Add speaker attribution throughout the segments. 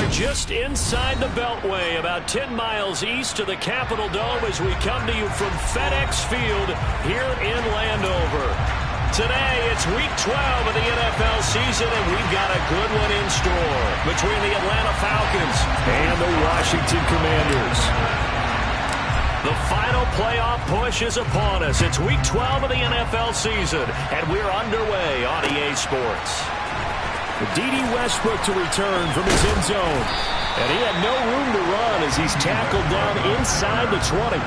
Speaker 1: We're just inside the Beltway, about 10 miles east of the Capitol Dome as we come to you from FedEx Field here in Landover. Today, it's Week 12 of the NFL season, and we've got a good one in store between the Atlanta Falcons and the Washington Commanders. The final playoff push is upon us. It's Week 12 of the NFL season, and we're underway on EA Sports.
Speaker 2: D.D. Westbrook to return from his end zone. And he had no room to run as he's tackled down inside the 20.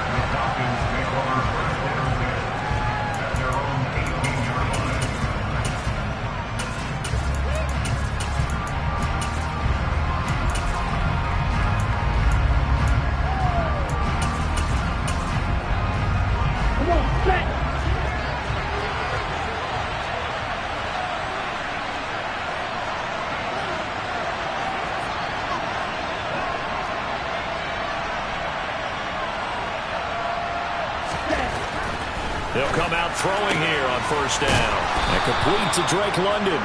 Speaker 1: He'll come out throwing here on first down.
Speaker 2: And complete to Drake London.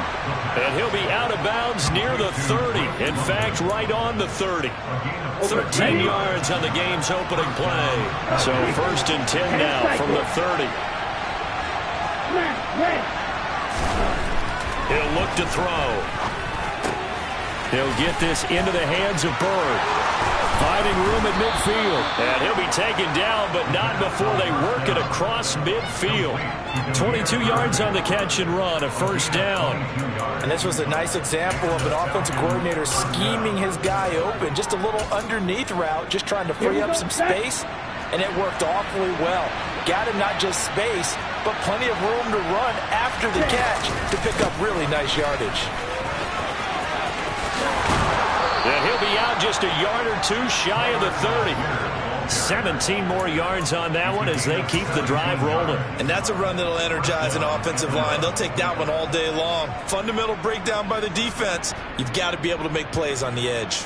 Speaker 1: And he'll be out of bounds near the 30. In fact, right on the 30. 13 yards on the game's opening play. So first and 10 now from the 30. He'll look to throw. He'll get this into the hands of Bird. Finding room at midfield. And he'll be taken down, but not before they work it across midfield. 22 yards on the catch and run, a first down.
Speaker 3: And this was a nice example of an offensive coordinator scheming his guy open. Just a little underneath route, just trying to free up some space. And it worked awfully well. Got him not just space, but plenty of room to run after the catch to pick up really nice yardage.
Speaker 1: And he'll be out just a yard or two shy of the 30. 17 more yards on that one as they keep the drive rolling.
Speaker 3: And that's a run that'll energize an offensive line. They'll take that one all day long. Fundamental breakdown by the defense. You've got to be able to make plays on the edge.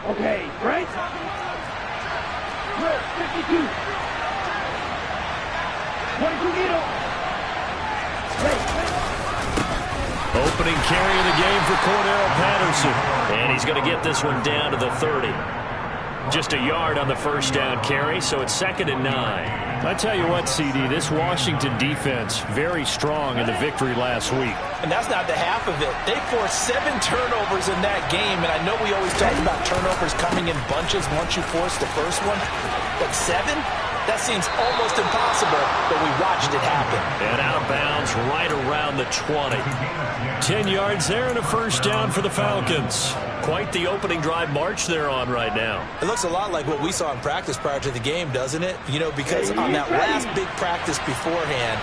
Speaker 4: Okay, right? 52. 22 middle.
Speaker 1: Opening carry of the game for Cordero Patterson. And he's going to get this one down to the 30. Just a yard on the first down carry, so it's 2nd and 9.
Speaker 2: I tell you what, CD, this Washington defense, very strong in the victory last week.
Speaker 3: And that's not the half of it. They forced 7 turnovers in that game, and I know we always talk about turnovers coming in bunches once you force the first one, but 7? That seems almost impossible, but we watched it happen.
Speaker 1: And out of bounds right around the 20. 10 yards there and a first down for the Falcons. Quite the opening drive march they're on right now.
Speaker 3: It looks a lot like what we saw in practice prior to the game, doesn't it? You know, because on that last big practice beforehand,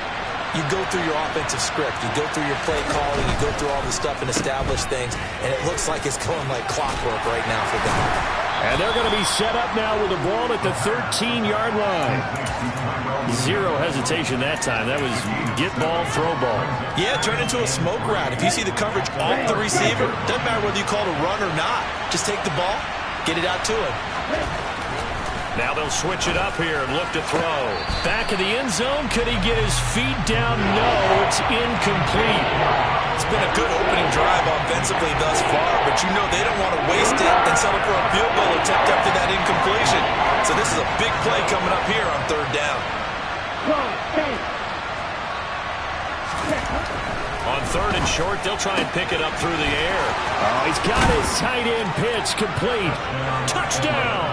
Speaker 3: you go through your offensive script. You go through your play calling. You go through all the stuff and establish things. And it looks like it's going like clockwork right now for them.
Speaker 2: And they're going to be set up now with the ball at the 13-yard line. Zero hesitation that time. That was get ball, throw ball.
Speaker 3: Yeah, turn into a smoke route. If you see the coverage off the receiver, doesn't matter whether you call it a run or not. Just take the ball, get it out to him.
Speaker 1: Now they'll switch it up here and look to throw. Back in the end zone. Could he get his feet down? No, it's incomplete.
Speaker 3: It's been a good opening drive offensively thus far, but you know they don't want to waste it and settle for a field goal attempt after that incompletion. So this is a big play coming up here on 3rd down.
Speaker 1: On 3rd and short, they'll try and pick it up through the air.
Speaker 2: Oh, he's got his tight end pitch complete.
Speaker 1: Touchdown!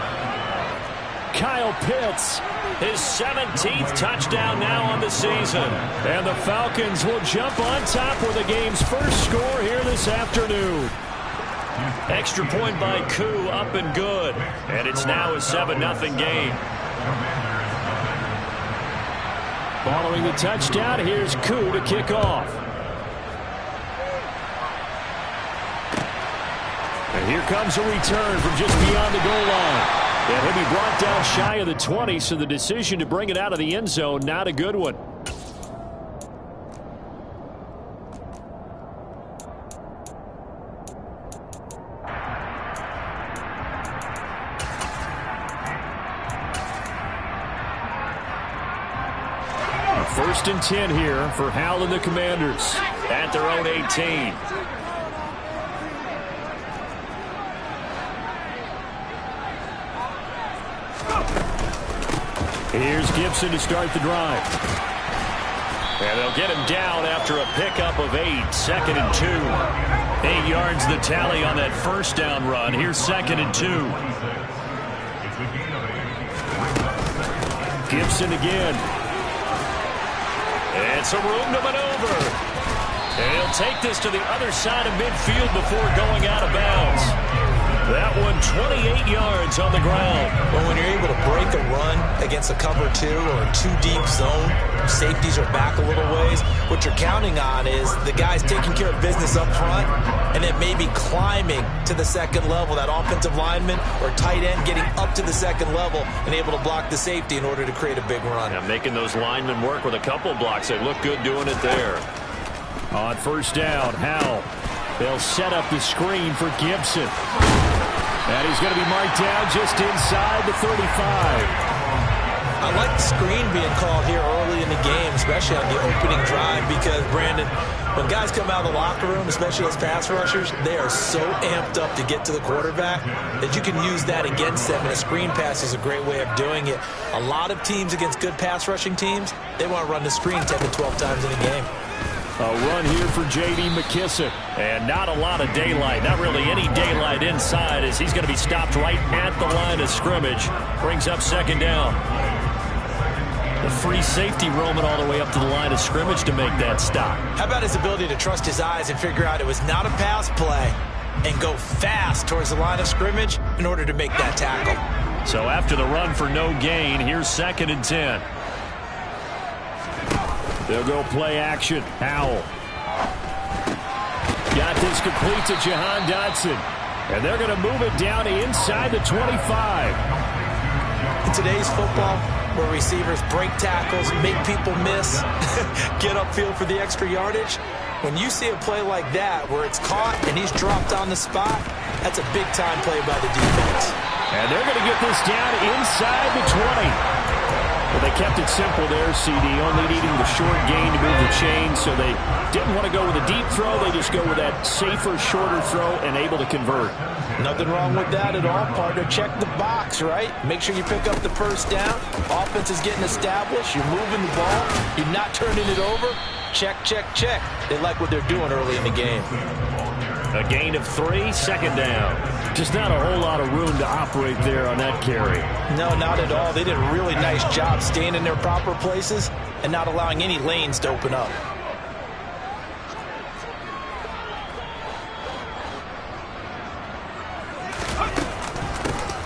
Speaker 2: Kyle Pitts.
Speaker 1: His 17th touchdown now on the season.
Speaker 2: And the Falcons will jump on top with the game's first score here this afternoon.
Speaker 1: Extra point by Koo, up and good. And it's now a 7-0 game.
Speaker 2: Following the touchdown, here's Koo to kick off. And here comes a return from just beyond the goal line. And he'll be brought down shy of the 20, so the decision to bring it out of the end zone, not a good one. First and 10 here for Hal and the Commanders at their own 18. Here's Gibson to start the drive.
Speaker 1: And they'll get him down after a pickup of 8. 2nd and 2. 8 yards the tally on that first down run. Here's 2nd and 2.
Speaker 2: Gibson again.
Speaker 1: It's a room to maneuver. And he'll take this to the other side of midfield before going out of bounds. That one 28 yards on the ground.
Speaker 3: Well, when you're able to break a run against a cover 2 or a 2-deep zone, safeties are back a little ways. What you're counting on is the guys taking care of business up front and then maybe climbing to the second level, that offensive lineman or tight end getting up to the second level and able to block the safety in order to create a big run.
Speaker 1: Yeah, making those linemen work with a couple blocks. They look good doing it there.
Speaker 2: On first down, Howell. They'll set up the screen for Gibson. And he's going to be marked down just inside the 35.
Speaker 3: I like the screen being called here early in the game, especially on the opening drive, because, Brandon, when guys come out of the locker room, especially as pass rushers, they are so amped up to get to the quarterback that you can use that against them, and a screen pass is a great way of doing it. A lot of teams against good pass rushing teams, they want to run the screen 10 to 12 times in a game.
Speaker 2: A run here for J.D. McKissic.
Speaker 1: And not a lot of daylight. Not really any daylight inside as he's going to be stopped right at the line of scrimmage. Brings up 2nd down. The free safety roaming all the way up to the line of scrimmage to make that stop.
Speaker 3: How about his ability to trust his eyes and figure out it was not a pass play and go fast towards the line of scrimmage in order to make that tackle.
Speaker 1: So after the run for no gain, here's 2nd and 10.
Speaker 2: They'll go play action. Howell. Got this complete to Jahan Dotson. And they're going to move it down inside the 25.
Speaker 3: In today's football, where receivers break tackles, make people miss, get upfield for the extra yardage, when you see a play like that where it's caught and he's dropped on the spot, that's a big-time play by the defense.
Speaker 2: And they're going to get this down inside the 20. Well, they kept it simple there, CD, only needing the short gain to move the chain, so they didn't want to go with a deep throw. They just go with that safer, shorter throw and able to convert.
Speaker 3: Nothing wrong with that at all, partner. Check the box, right? Make sure you pick up the first down. Offense is getting established. You're moving the ball. You're not turning it over. Check, check, check. They like what they're doing early in the game.
Speaker 1: A gain of 3, 2nd down.
Speaker 2: Just not a whole lot of room to operate there on that carry.
Speaker 3: No, not at all. They did a really nice job staying in their proper places and not allowing any lanes to open up.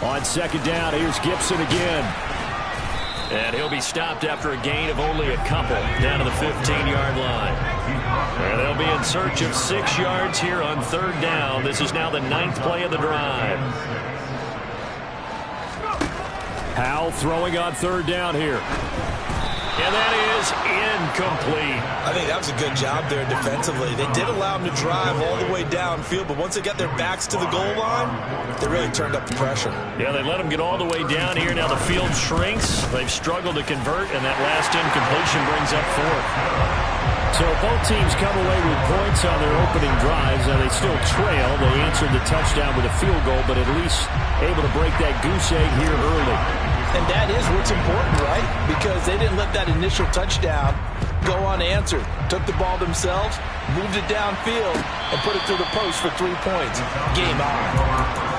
Speaker 2: On 2nd down, here's Gibson again.
Speaker 1: And he'll be stopped after a gain of only a couple down to the 15-yard line. And they'll be in search of 6 yards here on 3rd down. This is now the 9th play of the drive.
Speaker 2: Howell throwing on 3rd down here.
Speaker 1: And that is incomplete.
Speaker 3: I think that was a good job there defensively. They did allow them to drive all the way downfield, but once they got their backs to the goal line, they really turned up the pressure.
Speaker 1: Yeah, they let them get all the way down here. Now the field shrinks. They've struggled to convert, and that last incompletion brings up 4th.
Speaker 2: So both teams come away with points on their opening drives. Now they still trail. They answered the touchdown with a field goal, but at least able to break that goose egg here early.
Speaker 3: And that is what's important, right? Because they didn't let that initial touchdown go unanswered. Took the ball themselves, moved it downfield, and put it through the post for 3 points. Game on.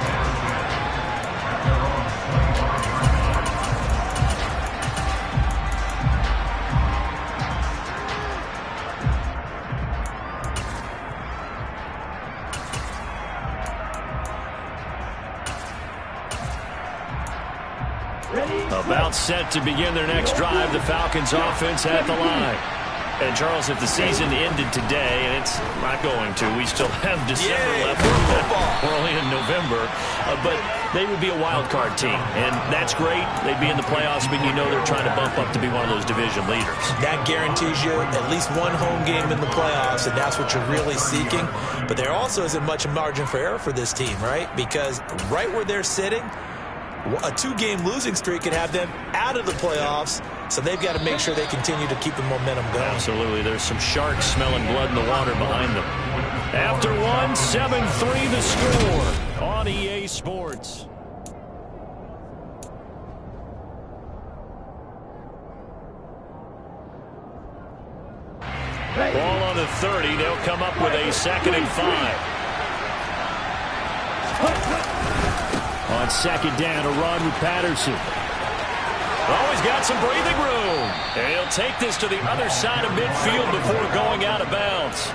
Speaker 1: About set to begin their next drive, the Falcons offense at the line. And, Charles, if the season ended today, and it's not going to, we still have December left. We're only in November. But they would be a wild card team, and that's great. They'd be in the playoffs, but you know they're trying to bump up to be one of those division leaders.
Speaker 3: That guarantees you at least one home game in the playoffs, and that's what you're really seeking. But there also isn't much margin for error for this team, right? Because right where they're sitting, a 2-game losing streak could have them out of the playoffs, so they've got to make sure they continue to keep the momentum going.
Speaker 1: Absolutely. There's some sharks smelling blood in the water behind them. After one, 7-3 the score on EA Sports. 30. They'll come up with a 2nd and 5.
Speaker 2: On 2nd down, a run with Patterson.
Speaker 1: Oh, he's got some breathing room. And he'll take this to the other side of midfield before going out of bounds.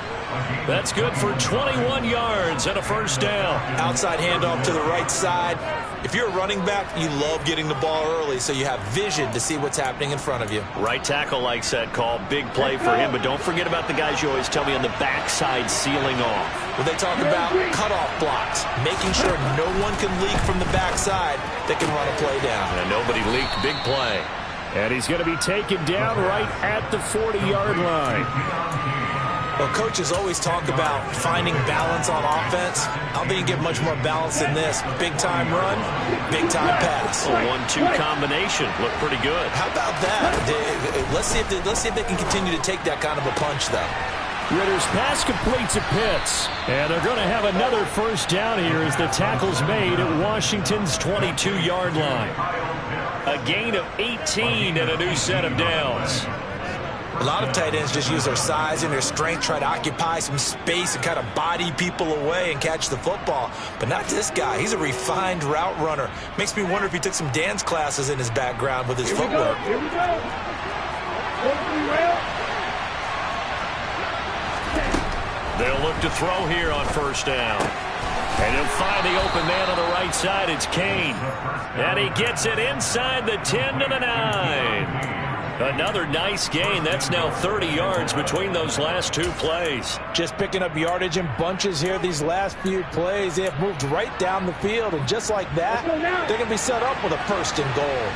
Speaker 1: That's good for 21 yards and a 1st down.
Speaker 3: Outside handoff to the right side. If you're a running back, you love getting the ball early so you have vision to see what's happening in front of you.
Speaker 1: Right tackle likes that call. Big play for him, but don't forget about the guys you always tell me on the backside sealing off.
Speaker 3: Well, they talk about cutoff blocks, making sure no one can leak from the backside that can run a play down.
Speaker 1: And nobody leaked. Big play.
Speaker 2: And he's going to be taken down right at the 40-yard line.
Speaker 3: Well, coaches always talk about finding balance on offense. I don't think you get much more balance than this. Big-time run, big-time pass.
Speaker 1: A 1-2 combination. Looked pretty good.
Speaker 3: How about that? Let's see if they can continue to take that kind of a punch, though.
Speaker 2: Ritter's pass complete to Pitts. And they're going to have another 1st down here as the tackle's made at Washington's 22-yard line. A gain of 18 and a new set of downs.
Speaker 3: A lot of tight ends just use their size and their strength, try to occupy some space and kind of body people away and catch the football. But not this guy. He's a refined route runner. Makes me wonder if he took some dance classes in his background with his footwork.
Speaker 4: Here we go.
Speaker 1: They'll look to throw here on 1st down. And he'll find the open man on the right side. It's Kane. And he gets it inside the 10 to the 9. Another nice gain. That's now 30 yards between those last 2 plays.
Speaker 3: Just picking up yardage in bunches here these last few plays. They have moved right down the field, and just like that, they're going to be set up with a 1st and goal.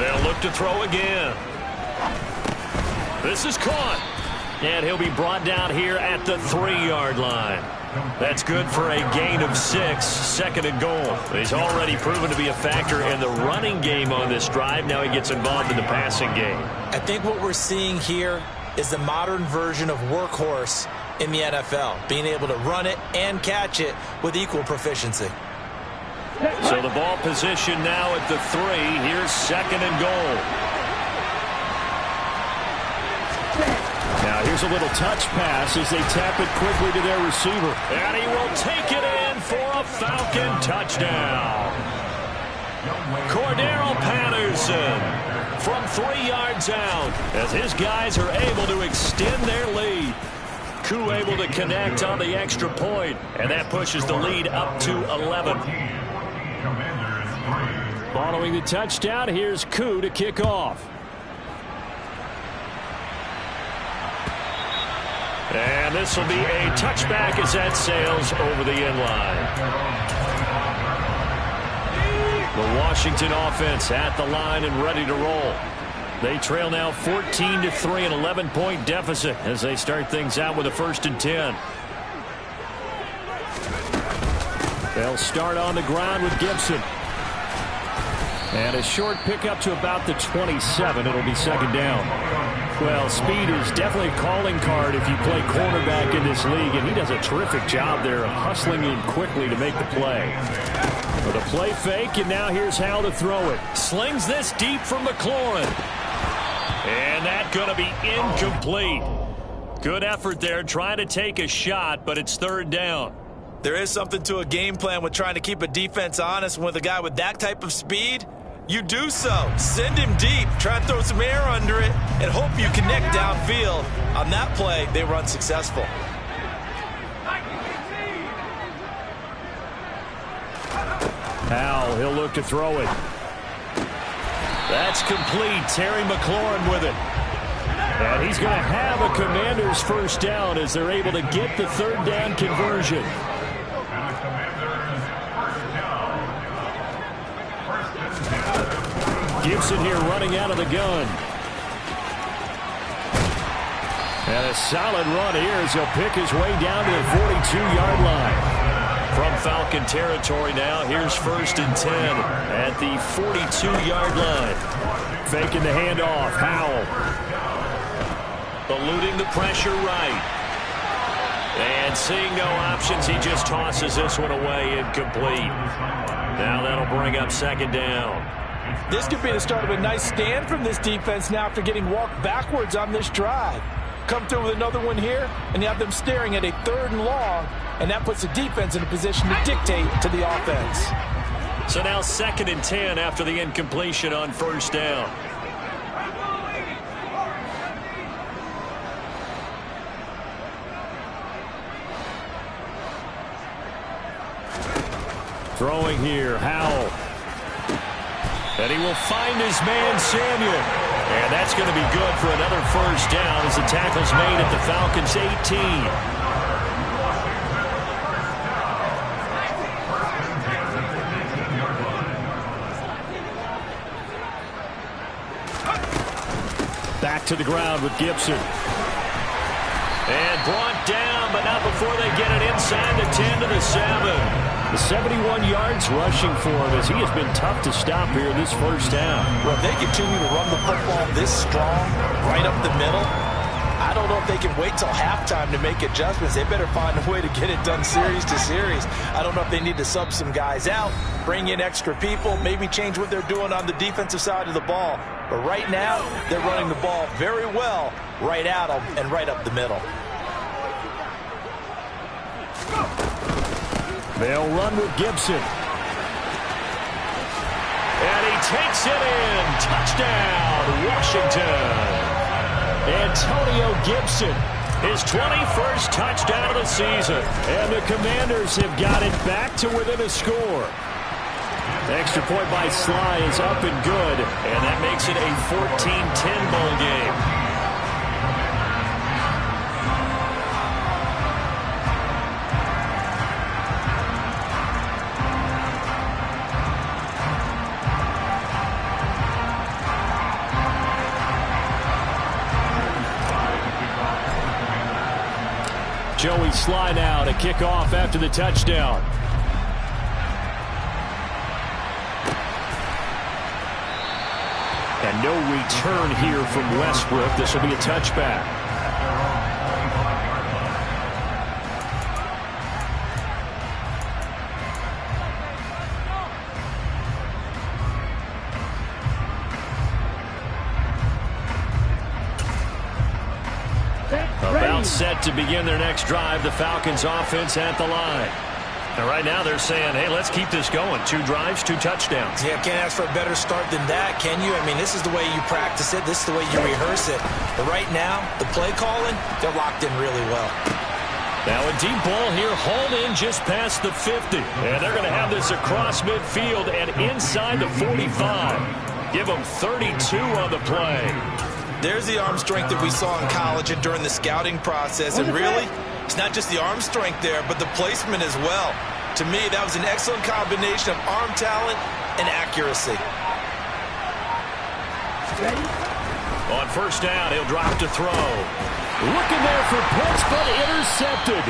Speaker 1: They'll look to throw again. This is caught. And he'll be brought down here at the 3-yard line. That's good for a gain of 6, 2nd and goal. He's already proven to be a factor in the running game on this drive. Now he gets involved in the passing game.
Speaker 3: I think what we're seeing here is the modern version of workhorse in the NFL, being able to run it and catch it with equal proficiency.
Speaker 1: So the ball position now at the 3. Here's 2nd and goal.
Speaker 2: Now here's a little touch pass as they tap it quickly to their receiver.
Speaker 1: And he will take it in for a Falcon touchdown. Cordero Patterson from 3 yards out as his guys are able to extend their lead. Koo able to connect on the extra point, and that pushes the lead up to 11.
Speaker 2: Following the touchdown, here's Koo to kick off.
Speaker 1: And this will be a touchback as that sails over the end line. The Washington offense at the line and ready to roll. They trail now 14-3, an 11-point deficit as they start things out with a 1st and 10.
Speaker 2: They'll start on the ground with Gibson. And a short pickup to about the 27. It'll be 2nd down. Well, speed is definitely a calling card if you play cornerback in this league, and he does a terrific job there of hustling in quickly to make the play. With a play fake, and now here's how to throw it.
Speaker 1: Slings this deep from McLaurin. And that's going to be incomplete. Good effort there trying to take a shot, but it's 3rd down.
Speaker 3: There is something to a game plan with trying to keep a defense honest. With a guy with that type of speed, you do so. Send him deep. Try and throw some air under it and hope you connect downfield. On that play, they were unsuccessful.
Speaker 2: Now he'll look to throw it.
Speaker 1: That's complete. Terry McLaurin with it.
Speaker 2: And he's going to have a Commanders 1st down as they're able to get the 3rd down conversion. Gibson here running out of the gun. And a solid run here as he'll pick his way down to the 42-yard line.
Speaker 1: From Falcon territory now, here's 1st and 10 at the 42-yard line.
Speaker 2: Faking the handoff, Howell.
Speaker 1: Eluding the pressure right. And seeing no options, he just tosses this one away, incomplete. Now that'll bring up 2nd down.
Speaker 3: This could be the start of a nice stand from this defense now after getting walked backwards on this drive. Come through with another one here, and you have them staring at a 3rd and long, and that puts the defense in a position to dictate to the offense.
Speaker 1: So now 2nd and 10 after the incompletion on 1st down.
Speaker 2: Throwing here, Howell.
Speaker 1: And he will find his man, Samuel. And that's going to be good for another 1st down as the tackle's made at the Falcons' 18.
Speaker 2: Back to the ground with Gibson.
Speaker 1: And brought down, but not before they get it inside the 10 to the 7.
Speaker 2: The 71 yards rushing for him as he has been tough to stop here this 1st down.
Speaker 3: Well, if they continue to run the football this strong, right up the middle, I don't know if they can wait till halftime to make adjustments. They better find a way to get it done series to series. I don't know if they need to sub some guys out, bring in extra people, maybe change what they're doing on the defensive side of the ball. But right now, they're running the ball very well right at them and right up the middle.
Speaker 2: They'll run with Gibson.
Speaker 1: And he takes it in. Touchdown, Washington.
Speaker 2: Antonio Gibson.
Speaker 1: His 21st touchdown of the season.
Speaker 2: And the Commanders have got it back to within a score. The extra point by Sly is up and good.
Speaker 1: And that makes it a 14-10 ball game.
Speaker 2: Joey Sly now to kick off after the touchdown. And no return here from Westbrook. This will be a touchback.
Speaker 1: About set to begin their next drive. The Falcons offense at the line. And right now they're saying, hey, let's keep this going. 2 drives, 2 touchdowns.
Speaker 3: Yeah, can't ask for a better start than that, can you? I mean, this is the way you practice it. This is the way you rehearse it. But right now, the play calling, they're locked in really well.
Speaker 1: Now a deep ball here, hauled in just past the 50. And they're going to have this across midfield and inside the 45. Give them 32 on the play.
Speaker 3: There's the arm strength that we saw in college and during the scouting process. And really, it's not just the arm strength there, but the placement as well. To me, that was an excellent combination of arm talent and accuracy.
Speaker 1: On 1st down, he'll drop to throw.
Speaker 2: Looking there for Pitts, but intercepted.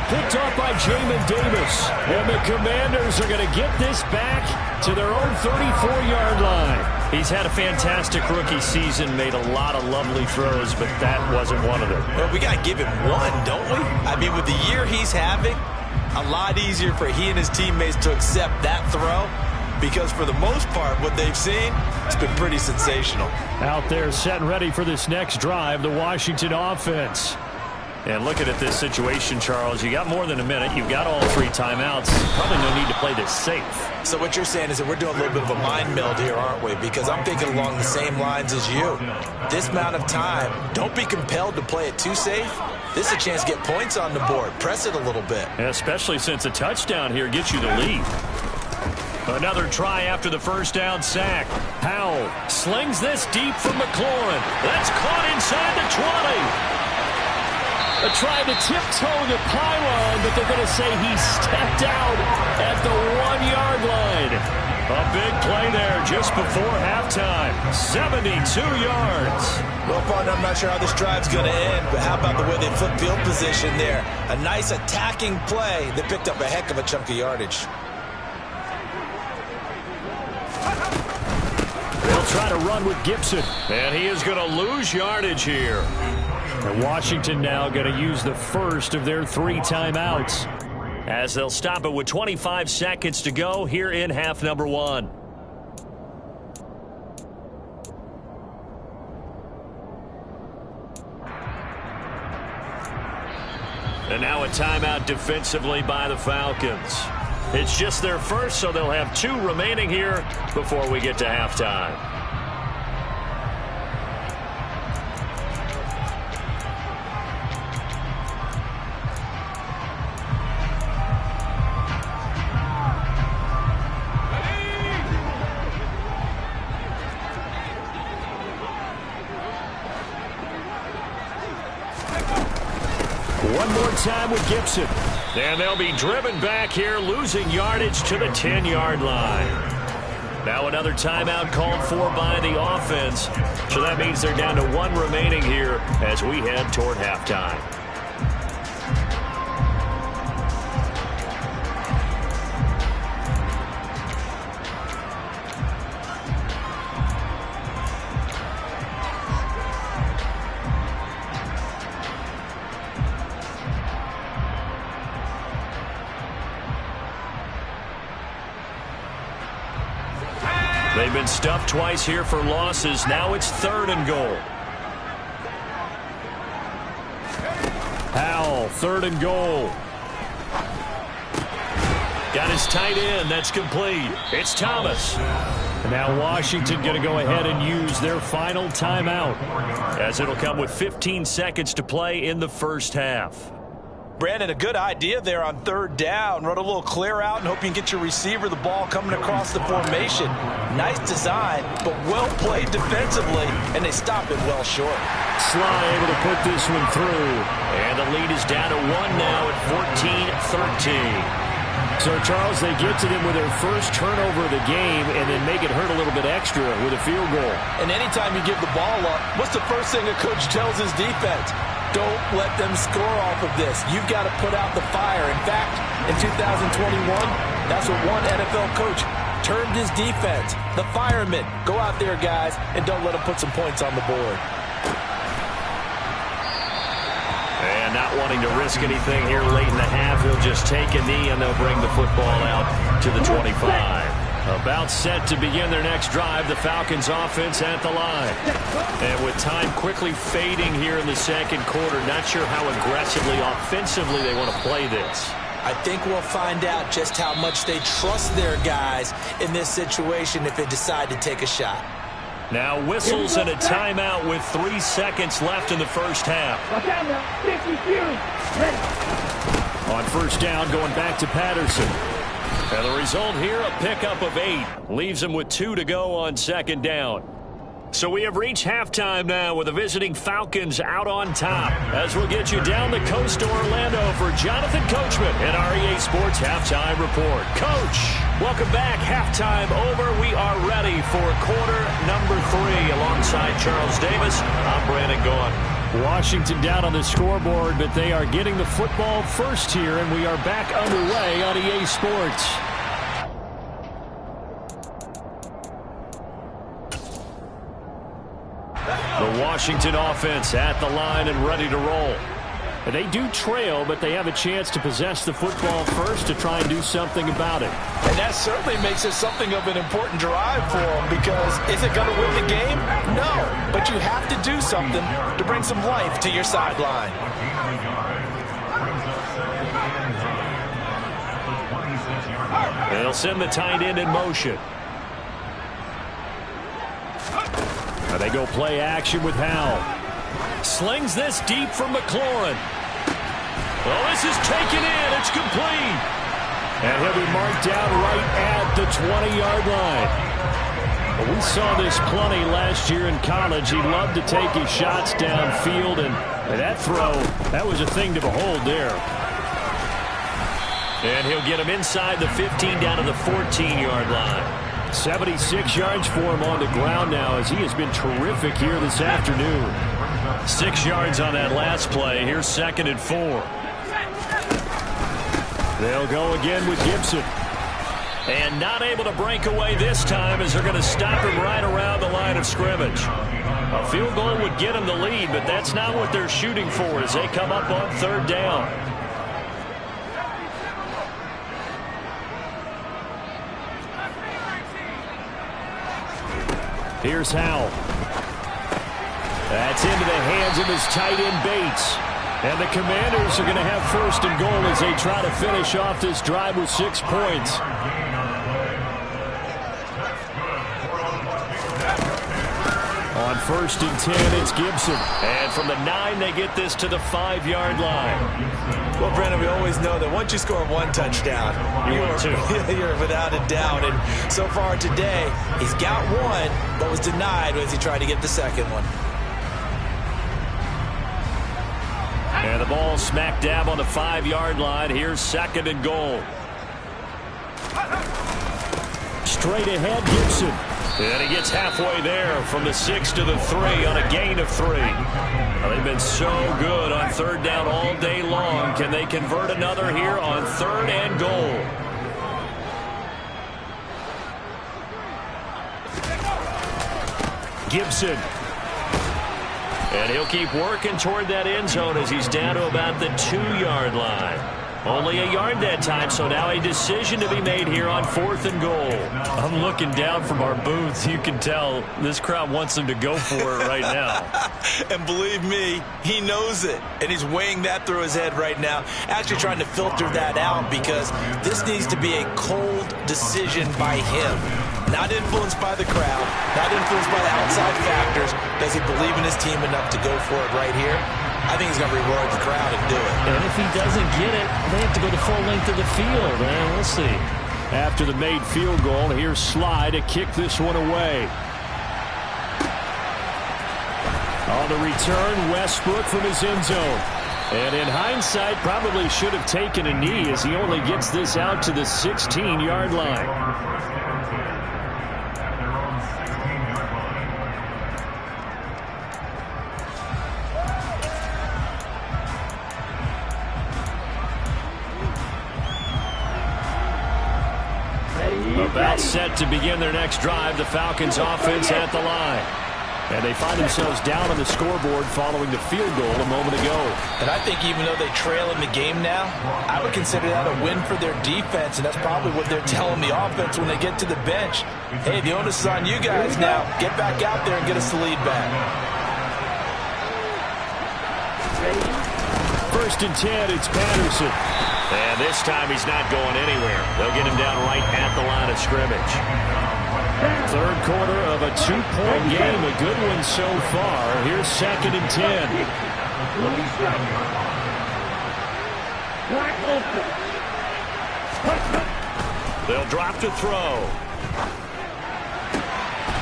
Speaker 2: Picked off by Jamin Davis. And the Commanders are going to get this back to their own 34-yard line.
Speaker 1: He's had a fantastic rookie season, made a lot of lovely throws, but that wasn't one of them.
Speaker 3: Well, we got to give him one, don't we? I mean, with the year he's having, a lot easier for he and his teammates to accept that throw, because for the most part, what they've seen, it's been pretty sensational.
Speaker 2: Out there set and ready for this next drive, the Washington offense.
Speaker 1: And looking at this situation, Charles, you got more than a minute. You've got all 3 timeouts. Probably no need to play this safe.
Speaker 3: So what you're saying is that we're doing a little bit of a mind meld here, aren't we? Because I'm thinking along the same lines as you. This amount of time, don't be compelled to play it too safe. This is a chance to get points on the board. Press it a little bit.
Speaker 1: Especially since a touchdown here gets you the lead. Another try after the 1st down sack. Howell slings this deep from McLaurin. That's caught inside the 20.
Speaker 2: They tried to tiptoe the pylon, but they're going to say he stepped out at the 1-yard line.
Speaker 1: A big play there just before halftime. 72 yards.
Speaker 3: Well, partner, I'm not sure how this drive's going to end, but how about the way they flip field position there? A nice attacking play that picked up a heck of a chunk of yardage.
Speaker 2: They'll try to run with Gibson.
Speaker 1: And he is going to lose yardage here.
Speaker 2: And Washington now going to use the first of their 3 timeouts,
Speaker 1: as they'll stop it with 25 seconds to go here in half number 1. And now a timeout defensively by the Falcons. It's just their first, so they'll have 2 remaining here before we get to halftime.
Speaker 2: One more time with Gibson.
Speaker 1: And they'll be driven back here, losing yardage to the 10-yard line. Now another timeout called for by the offense. So that means they're down to 1 remaining here as we head toward halftime. They've been stuffed twice here for losses. Now it's 3rd and goal.
Speaker 2: Howell, 3rd and goal.
Speaker 1: Got his tight end. That's complete. It's Thomas.
Speaker 2: And now Washington going to go ahead and use their final timeout,
Speaker 1: as it'll come with 15 seconds to play in the first half.
Speaker 3: Brandon, a good idea there on 3rd down. Run a little clear out and hope you can get your receiver the ball coming across the formation. Nice design, but well played defensively, and they stop it well short.
Speaker 2: Sly able to put this one through.
Speaker 1: And the lead is down to 1 now at 14-13.
Speaker 2: So, Charles, they get to them with their first turnover of the game and then make it hurt a little bit extra with a field goal.
Speaker 3: And anytime you give the ball up, what's the first thing a coach tells his defense? Don't let them score off of this. You've got to put out the fire. In fact, in 2021, that's what one NFL coach termed his defense. The firemen. Go out there, guys, and don't let them put some points on the board.
Speaker 1: And not wanting to risk anything here late in the half, he'll just take a knee, and they'll bring the football out to the 25. About set to begin their next drive, the Falcons offense at the line. And with time quickly fading here in the second quarter, not sure how aggressively, offensively they want to play this.
Speaker 3: I think we'll find out just how much they trust their guys in this situation if they decide to take a shot.
Speaker 1: Now whistles and a timeout with 3 seconds left in the first half.
Speaker 2: On 1st down, going back to Patterson.
Speaker 1: And the result here, a pickup of 8. Leaves them with 2 to go on 2nd down. So we have reached halftime now with the visiting Falcons out on top. As we'll get you down the coast to Orlando for Jonathan Coachman and our EA Sports Halftime Report. Coach, welcome back. Halftime over. We are ready for quarter number 3. Alongside Charles Davis, I'm Brandon Gaughan.
Speaker 2: Washington down on the scoreboard, but they are getting the football first here, and we are back underway on EA Sports.
Speaker 1: The Washington offense at the line and ready to roll.
Speaker 2: They do trail, but they have a chance to possess the football first to try and do something about it.
Speaker 3: And that certainly makes it something of an important drive for them, because is it going to win the game? No, but you have to do something to bring some life to your sideline.
Speaker 1: They'll send the tight end in motion.
Speaker 2: Now they go play action with Howell.
Speaker 1: Slings this deep from McLaurin. Well, this is taken in. It's complete.
Speaker 2: And he'll be marked down right at the 20-yard line. Well, we saw this plenty last year in college. He loved to take his shots downfield, and that throw, that was a thing to behold there.
Speaker 1: And he'll get him inside the 15 down to the 14-yard line.
Speaker 2: 76 yards for him on the ground now, as he has been terrific here this afternoon.
Speaker 1: 6 yards on that last play. Here's 2nd and 4.
Speaker 2: They'll go again with Gibson.
Speaker 1: And not able to break away this time, as they're going to stop him right around the line of scrimmage. A field goal would get him the lead, but that's not what they're shooting for as they come up on 3rd down.
Speaker 2: Here's Howell. That's into the hands of his tight end Bates. And the Commanders are going to have first and goal as they try to finish off this drive with 6 points. On first and 10, it's Gibson. And from the 9, they get this to the 5-yard line.
Speaker 3: Well, Brandon, we always know that once you score one touchdown, you're without a doubt. And so far today, he's got one, but was denied as he tried to get the second one.
Speaker 2: And the ball smack dab on the 5-yard line. Here's second and goal. Straight ahead, Gibson. And he gets halfway there from the 6 to the 3 on a gain of 3. Well, they've been so good on third down all day long. Can they convert another here on third and goal? Gibson. And he'll keep working toward that end zone as he's down to about the 2-yard line. Only a yard that time, so now a decision to be made here on fourth and goal.
Speaker 1: I'm looking down from our booths. You can tell this crowd wants them to go for it right now.
Speaker 3: And believe me, he knows it. And he's weighing that through his head right now. Actually trying to filter that out because this needs to be a cold decision by him. Not influenced by the crowd, not influenced by the outside factors. Does he believe in his team enough to go for it right here? I think he's going to reward the crowd and do it.
Speaker 1: And if he doesn't get it, they have to go the full length of the field. We'll see.
Speaker 2: After the made field goal, here's Sly to kick this one away. On the return, Westbrook from his end zone. And in hindsight, probably should have taken a knee as he only gets this out to the 16-yard line. About set to begin their next drive, the Falcons offense at the line. And they find themselves down on the scoreboard following the field goal a moment ago.
Speaker 3: And I think even though they trail in the game now, I would consider that a win for their defense, and that's probably what they're telling the offense when they get to the bench. Hey, the onus is on you guys now. Get back out there and get us the lead back.
Speaker 2: First and 10, it's Patterson.
Speaker 1: And this time he's not going anywhere. They'll get him down right at the line of scrimmage.
Speaker 2: Third quarter of a 2-point game. A good one so far. Here's second and 10.
Speaker 1: They'll drop to throw.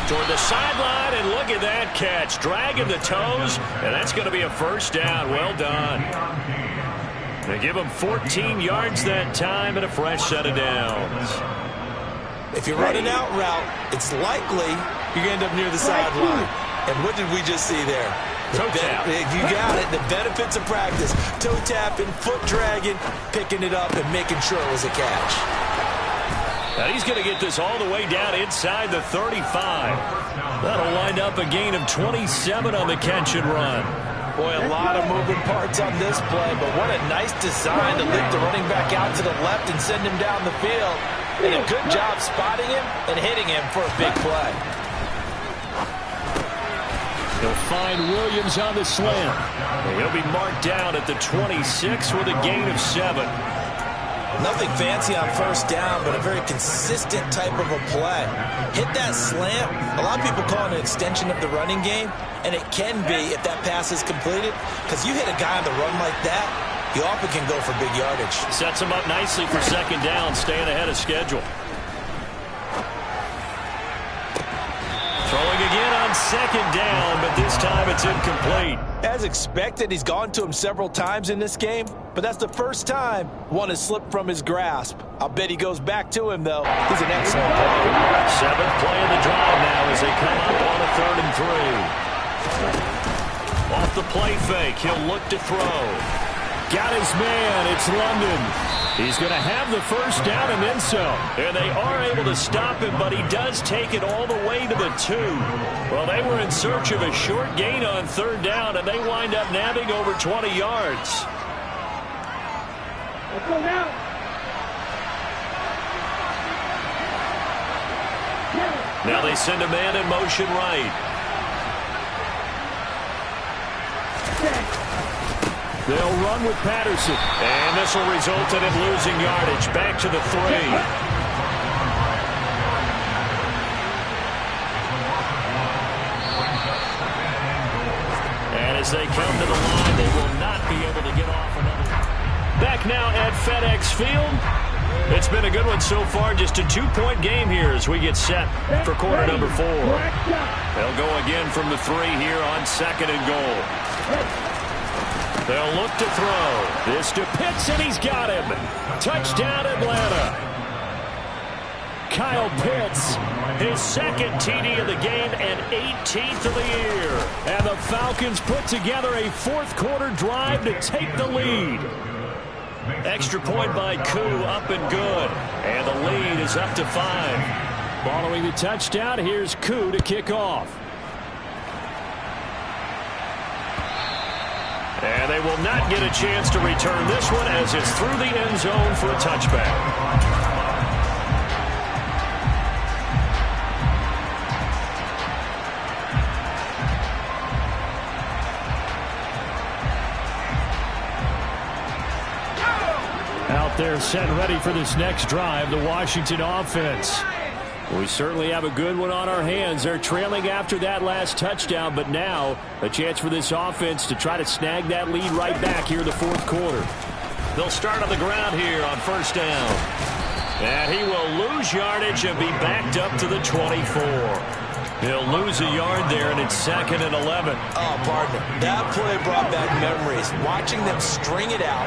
Speaker 1: Toward the sideline, and look at that catch. Dragging the toes, and that's going to be a first down. Well done. They give him 14 yards that time and a fresh set of downs.
Speaker 3: If you're running out route, it's likely you're going to end up near the sideline. And what did we just see there?
Speaker 1: Toe tap.
Speaker 3: You got it. The benefits of practice. Toe tapping, foot dragging, picking it up, and making sure it was a catch.
Speaker 1: Now he's going to get this all the way down inside the 35. That'll wind up a gain of 27 on the catch and run.
Speaker 3: Boy, a lot of moving parts on this play, but what a nice design to lift the running back out to the left and send him down the field. And a good job spotting him and hitting him for a big play.
Speaker 2: He'll find Williams on the slant.
Speaker 1: And he'll be marked down at the 26 with a gain of 7.
Speaker 3: Nothing fancy on first down, but a very consistent type of a play. Hit that slant. A lot of people call it an extension of the running game, and it can be if that pass is completed, because you hit a guy on the run like that, you often can go for big yardage.
Speaker 1: Sets him up nicely for second down, staying ahead of schedule. Throwing again on second down, but this time it's incomplete.
Speaker 3: As expected, he's gone to him several times in this game, but that's the first time one has slipped from his grasp. I'll bet he goes back to him, though. He's an excellent player.
Speaker 1: Seventh play of the drive now as they come up on a 3rd and 3. Off the play fake, he'll look to throw.
Speaker 2: Got his man. It's London. He's going to have the first down and then some.
Speaker 1: And they are able to stop him, but he does take it all the way to the 2. Well, they were in search of a short gain on 3rd down, and they wind up nabbing over 20 yards.
Speaker 4: Let's go now.
Speaker 1: Now they send a man in motion right.
Speaker 2: They'll run with Patterson.
Speaker 1: And this will result in him losing yardage. Back to the 3. And as they come to the line, they will not be able to get off another. Back now at FedEx Field. It's been a good one so far. Just a 2-point game here as we get set for quarter number 4. They'll go again from the 3 here on 2nd and goal. They'll look to throw.
Speaker 2: This to Pitts, and he's got him. Touchdown, Atlanta. Kyle Pitts,
Speaker 1: his 2nd TD of the game and 18th of the year.
Speaker 2: And the Falcons put together a 4th quarter drive to take the lead.
Speaker 1: Extra point by Koo, up and good. And the lead is up to 5.
Speaker 2: Following the touchdown, here's Koo to kick off.
Speaker 1: And they will not get a chance to return this one as it's through the end zone for a touchback.
Speaker 2: Out there set ready for this next drive, the Washington offense. We certainly have a good one on our hands. They're trailing after that last touchdown, but now a chance for this offense to try to snag that lead right back here in the 4th quarter.
Speaker 1: They'll start on the ground here on 1st down. And he will lose yardage and be backed up to the 24. He'll lose a yard there, and it's 2nd and 11.
Speaker 3: Oh, partner, that play brought back memories. Watching them string it out,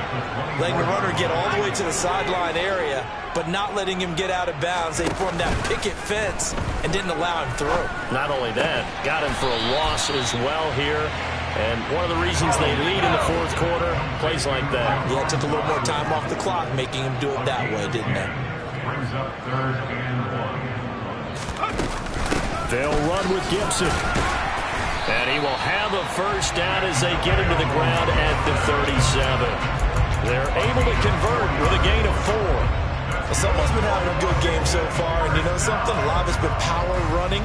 Speaker 3: letting the runner get all the way to the sideline area, but not letting him get out of bounds. They formed that picket fence and didn't allow him through.
Speaker 1: Not only that, got him for a loss as well here. And one of the reasons they lead in the 4th quarter, plays like that.
Speaker 3: Yeah, it took a little more time off the clock, making him do it that way, didn't it?
Speaker 5: Brings up 3rd and 1.
Speaker 2: They'll run with Gibson.
Speaker 1: And he will have a 1st down as they get into the ground at the 37. They're able to convert with a gain of 4.
Speaker 3: Someone's been having a good game so far, and you know something? A lot of it's been power running.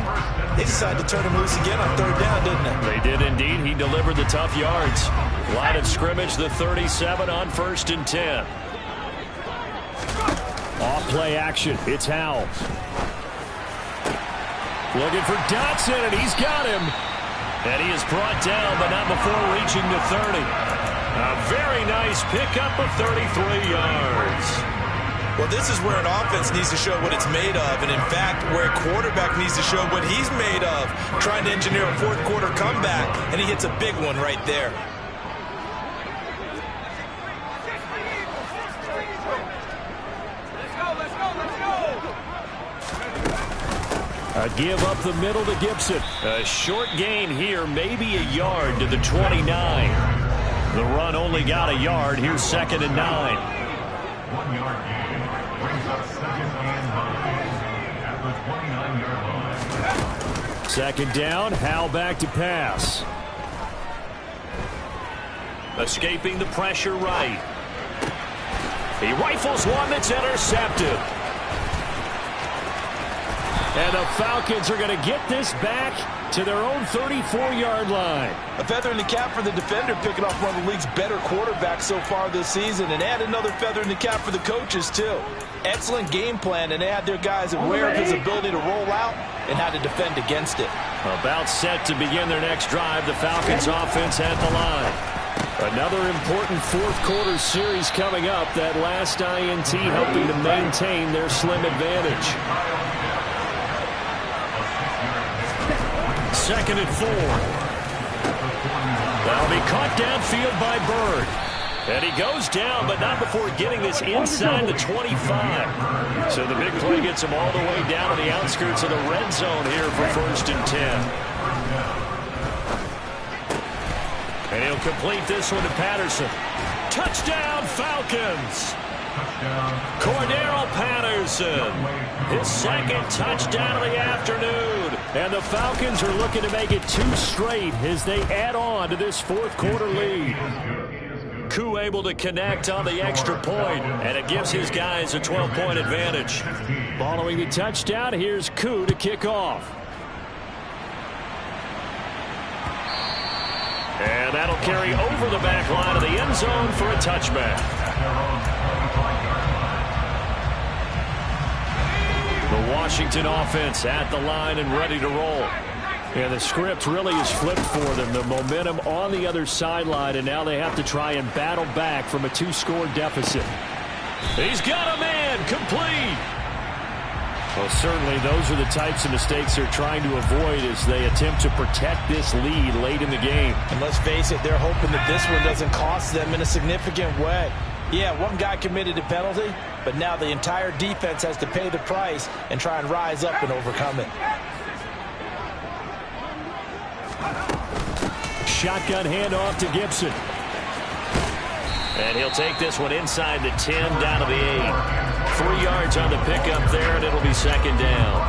Speaker 3: They decided to turn him loose again on 3rd down, didn't they?
Speaker 1: They did indeed. He delivered the tough yards. Line of scrimmage, the 37 on 1st and 10.
Speaker 2: Off play action. It's Howell. Looking for Dotson, and he's got him.
Speaker 1: And he is brought down, but not before reaching the 30. A very nice pickup of 33 yards.
Speaker 3: Well, this is where an offense needs to show what it's made of, and in fact, where a quarterback needs to show what he's made of, trying to engineer a 4th quarter comeback, and he hits a big one right there.
Speaker 2: A give up the middle to Gibson.
Speaker 1: A short gain here, maybe a yard to the 29. The run only got a yard. Here's 2nd and 9.
Speaker 5: 1 yard gain brings up 2nd and 9 at the 29-yard line.
Speaker 2: 2nd down, Howell back to pass.
Speaker 1: Escaping the pressure right. He rifles one that's intercepted.
Speaker 2: And the Falcons are going to get this back to their own 34-yard line.
Speaker 3: A feather in the cap for the defender, picking off one of the league's better quarterbacks so far this season, and add another feather in the cap for the coaches, too. Excellent game plan, and they had their guys aware of his ability to roll out and how to defend against it.
Speaker 1: About set to begin their next drive, the Falcons offense at the line.
Speaker 2: Another important 4th quarter series coming up. That last INT helping to maintain their slim advantage.
Speaker 1: 2nd and 4. That'll be caught downfield by Bird. And he goes down, but not before getting this inside the 25. So the big play gets him all the way down to the outskirts of the red zone here for 1st and 10. And he'll complete this one to Patterson. Touchdown, Falcons! Cordero Patterson, his 2nd touchdown of the afternoon.
Speaker 2: And the Falcons are looking to make it 2 straight as they add on to this 4th quarter lead.
Speaker 1: Koo able to connect on the extra point, and it gives his guys a 12-point advantage.
Speaker 2: Following the touchdown, here's Koo to kick off.
Speaker 1: And that'll carry over the back line of the end end zone for a touchback. The Washington offense at the line and ready to roll. Yeah, the script really is flipped for them. The momentum on the other sideline, and now they have to try and battle back from a 2-score deficit. He's got a man, complete. Well, certainly those are the types of mistakes they're trying to avoid as they attempt to protect this lead late in the game.
Speaker 3: And let's face it, they're hoping that this one doesn't cost them in a significant way. Yeah, one guy committed a penalty, but now the entire defense has to pay the price and try and rise up and overcome it.
Speaker 1: Shotgun handoff to Gibson. And he'll take this one inside the 10, down to the 8. 3 yards on the pickup there, and it'll be second down.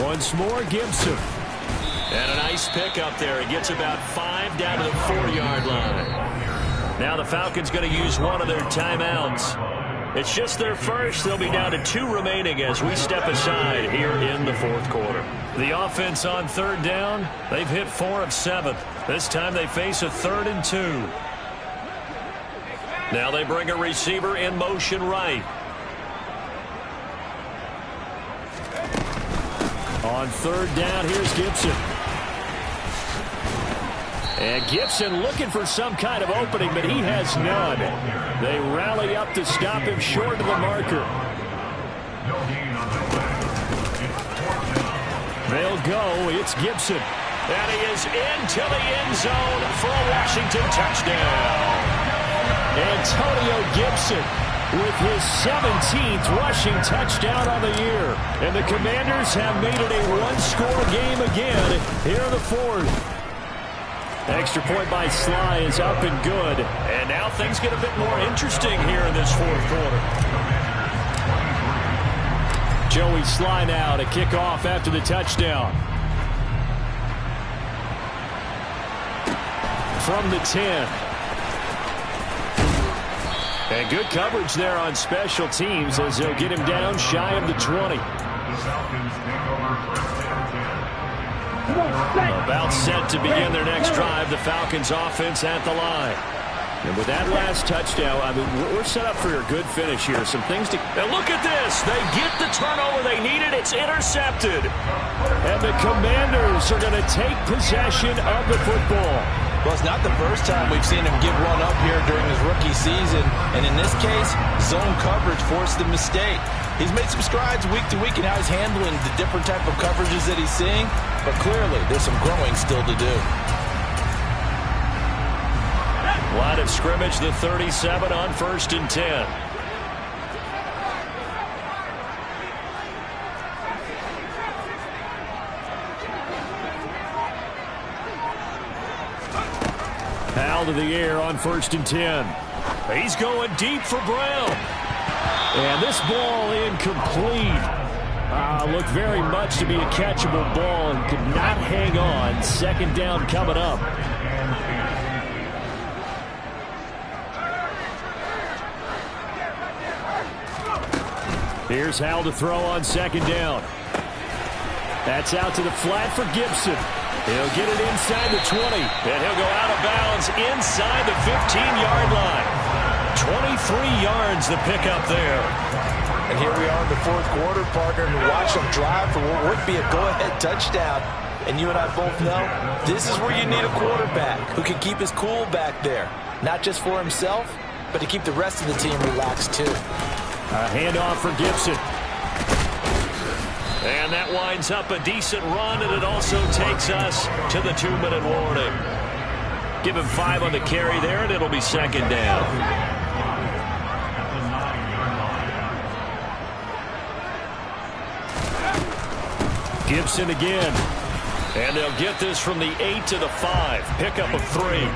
Speaker 1: Once more, Gibson. And a nice pickup there. He gets about 5 down to the 4-yard line. Now the Falcons going to use one of their timeouts. It's just their first. They'll be down to 2 remaining as we step aside here in the 4th quarter. The offense on 3rd down, they've hit 4 of 7. This time they face a 3rd and 2. Now they bring a receiver in motion right. On 3rd down, here's Gibson. And Gibson looking for some kind of opening, but he has none. They rally up to stop him short of the marker. They'll go. It's Gibson. And he is into the end zone for a Washington touchdown. Antonio Gibson with his 17th rushing touchdown on the year. And the Commanders have made it a 1-score game again here in the 4th. Extra point by Sly is up and good. And now things get a bit more interesting here in this 4th quarter. Joey Sly now to kick off after the touchdown. From the 10. And good coverage there on special teams as they'll get him down shy of the 20. About set to begin their next drive. The Falcons offense at the line. And with that last touchdown, I mean, we're set up for a good finish here. Some things to... And look at this. They get the turnover they needed. It's intercepted. And the Commanders are going to take possession of the football.
Speaker 3: Well, it's not the first time we've seen him give one up here during his rookie season. And in this case, zone coverage forced the mistake. He's made some strides week to week in how he's handling the different type of coverages that he's seeing. But clearly, there's some growing still to do.
Speaker 1: Line of scrimmage, the 37 on 1st and 10. Powell to the air on 1st and 10. He's going deep for Brown. And this ball incomplete. Looked very much to be a catchable ball and could not hang on. 2nd down coming up. Here's Howell to throw on 2nd down. That's out to the flat for Gibson. He'll get it inside the 20. And he'll go out of bounds inside the 15-yard line. 23 yards the pickup there.
Speaker 3: And here we are in the 4th quarter, partner, and watch them drive for what would be a go-ahead touchdown. And you and I both know this is where you need a quarterback who can keep his cool back there. Not just for himself, but to keep the rest of the team relaxed too.
Speaker 1: A handoff for Gibson. And that winds up a decent run, and it also takes us to the 2-minute warning. Give him 5 on the carry there, and it'll be 2nd down. Gibson again. And they'll get this from the 8 to the 5. Pickup of 3.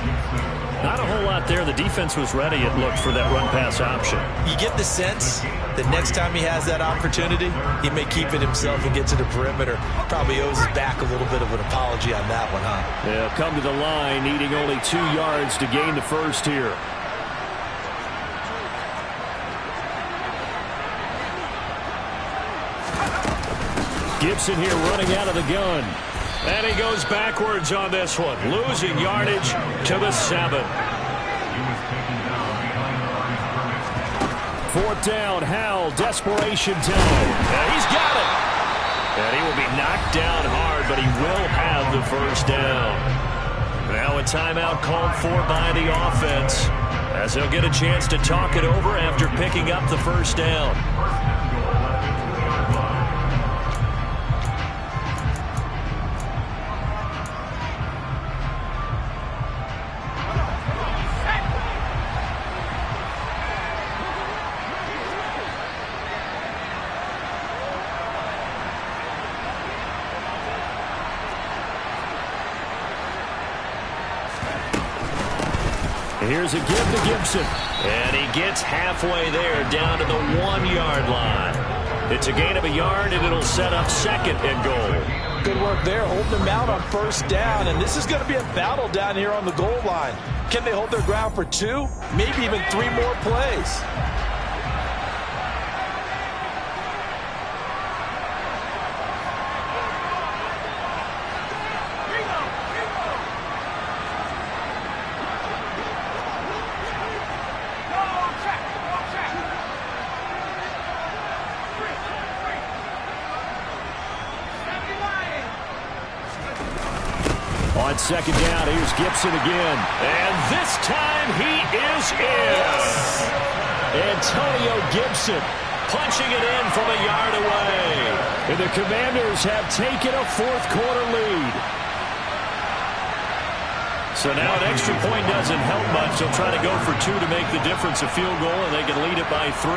Speaker 1: Not a whole lot there. The defense was ready, it looked, for that run-pass option.
Speaker 3: You get the sense that next time he has that opportunity, he may keep it himself and get to the perimeter. Probably owes his back a little bit of an apology on that one, huh?
Speaker 1: They'll come to the line, needing only 2 yards to gain the first here.
Speaker 2: Gibson here running out of the gun.
Speaker 1: And he goes backwards on this one, losing yardage to the 7.
Speaker 2: Fourth down, Howell, desperation time.
Speaker 1: And he's got it. And he will be knocked down hard, but he will have the first down. Now a timeout called for by the offense, as he'll get a chance to talk it over after picking up the first down.
Speaker 2: Here's a give to Gibson.
Speaker 1: And he gets halfway there, down to the 1-yard line. It's a gain of a yard, and it'll set up second and goal.
Speaker 3: Good work there, holding them out on first down. And this is going to be a battle down here on the goal line. Can they hold their ground for 2, maybe even 3 more plays?
Speaker 2: On second down, here's Gibson again.
Speaker 1: And this time he is in.
Speaker 2: Antonio Gibson
Speaker 1: Punching it in from a yard away.
Speaker 2: And the Commanders have taken a fourth-quarter lead.
Speaker 1: So now an extra point doesn't help much. They'll try to go for 2 to make the difference a field goal, and they can lead it by 3.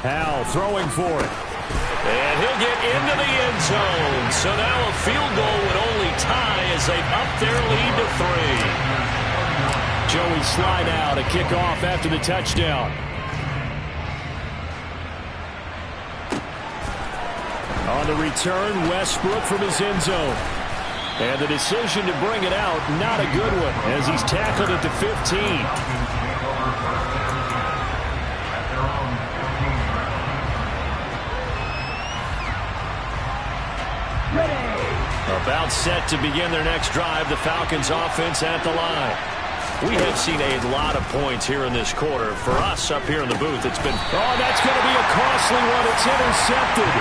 Speaker 2: Howell throwing for it.
Speaker 1: And he'll get into the end zone. So now a field goal would only tie as they up their lead to 3.
Speaker 2: Joey slide out, a kickoff after the touchdown. On the return, Westbrook from his end zone. And the decision to bring it out, not a good one, as he's tackled at the 15. About set to begin their next drive, the Falcons offense at the line.
Speaker 1: We have seen a lot of points here in this quarter. For us up here in the booth, it's been...
Speaker 2: Oh, that's going to be a costly one. It's intercepted.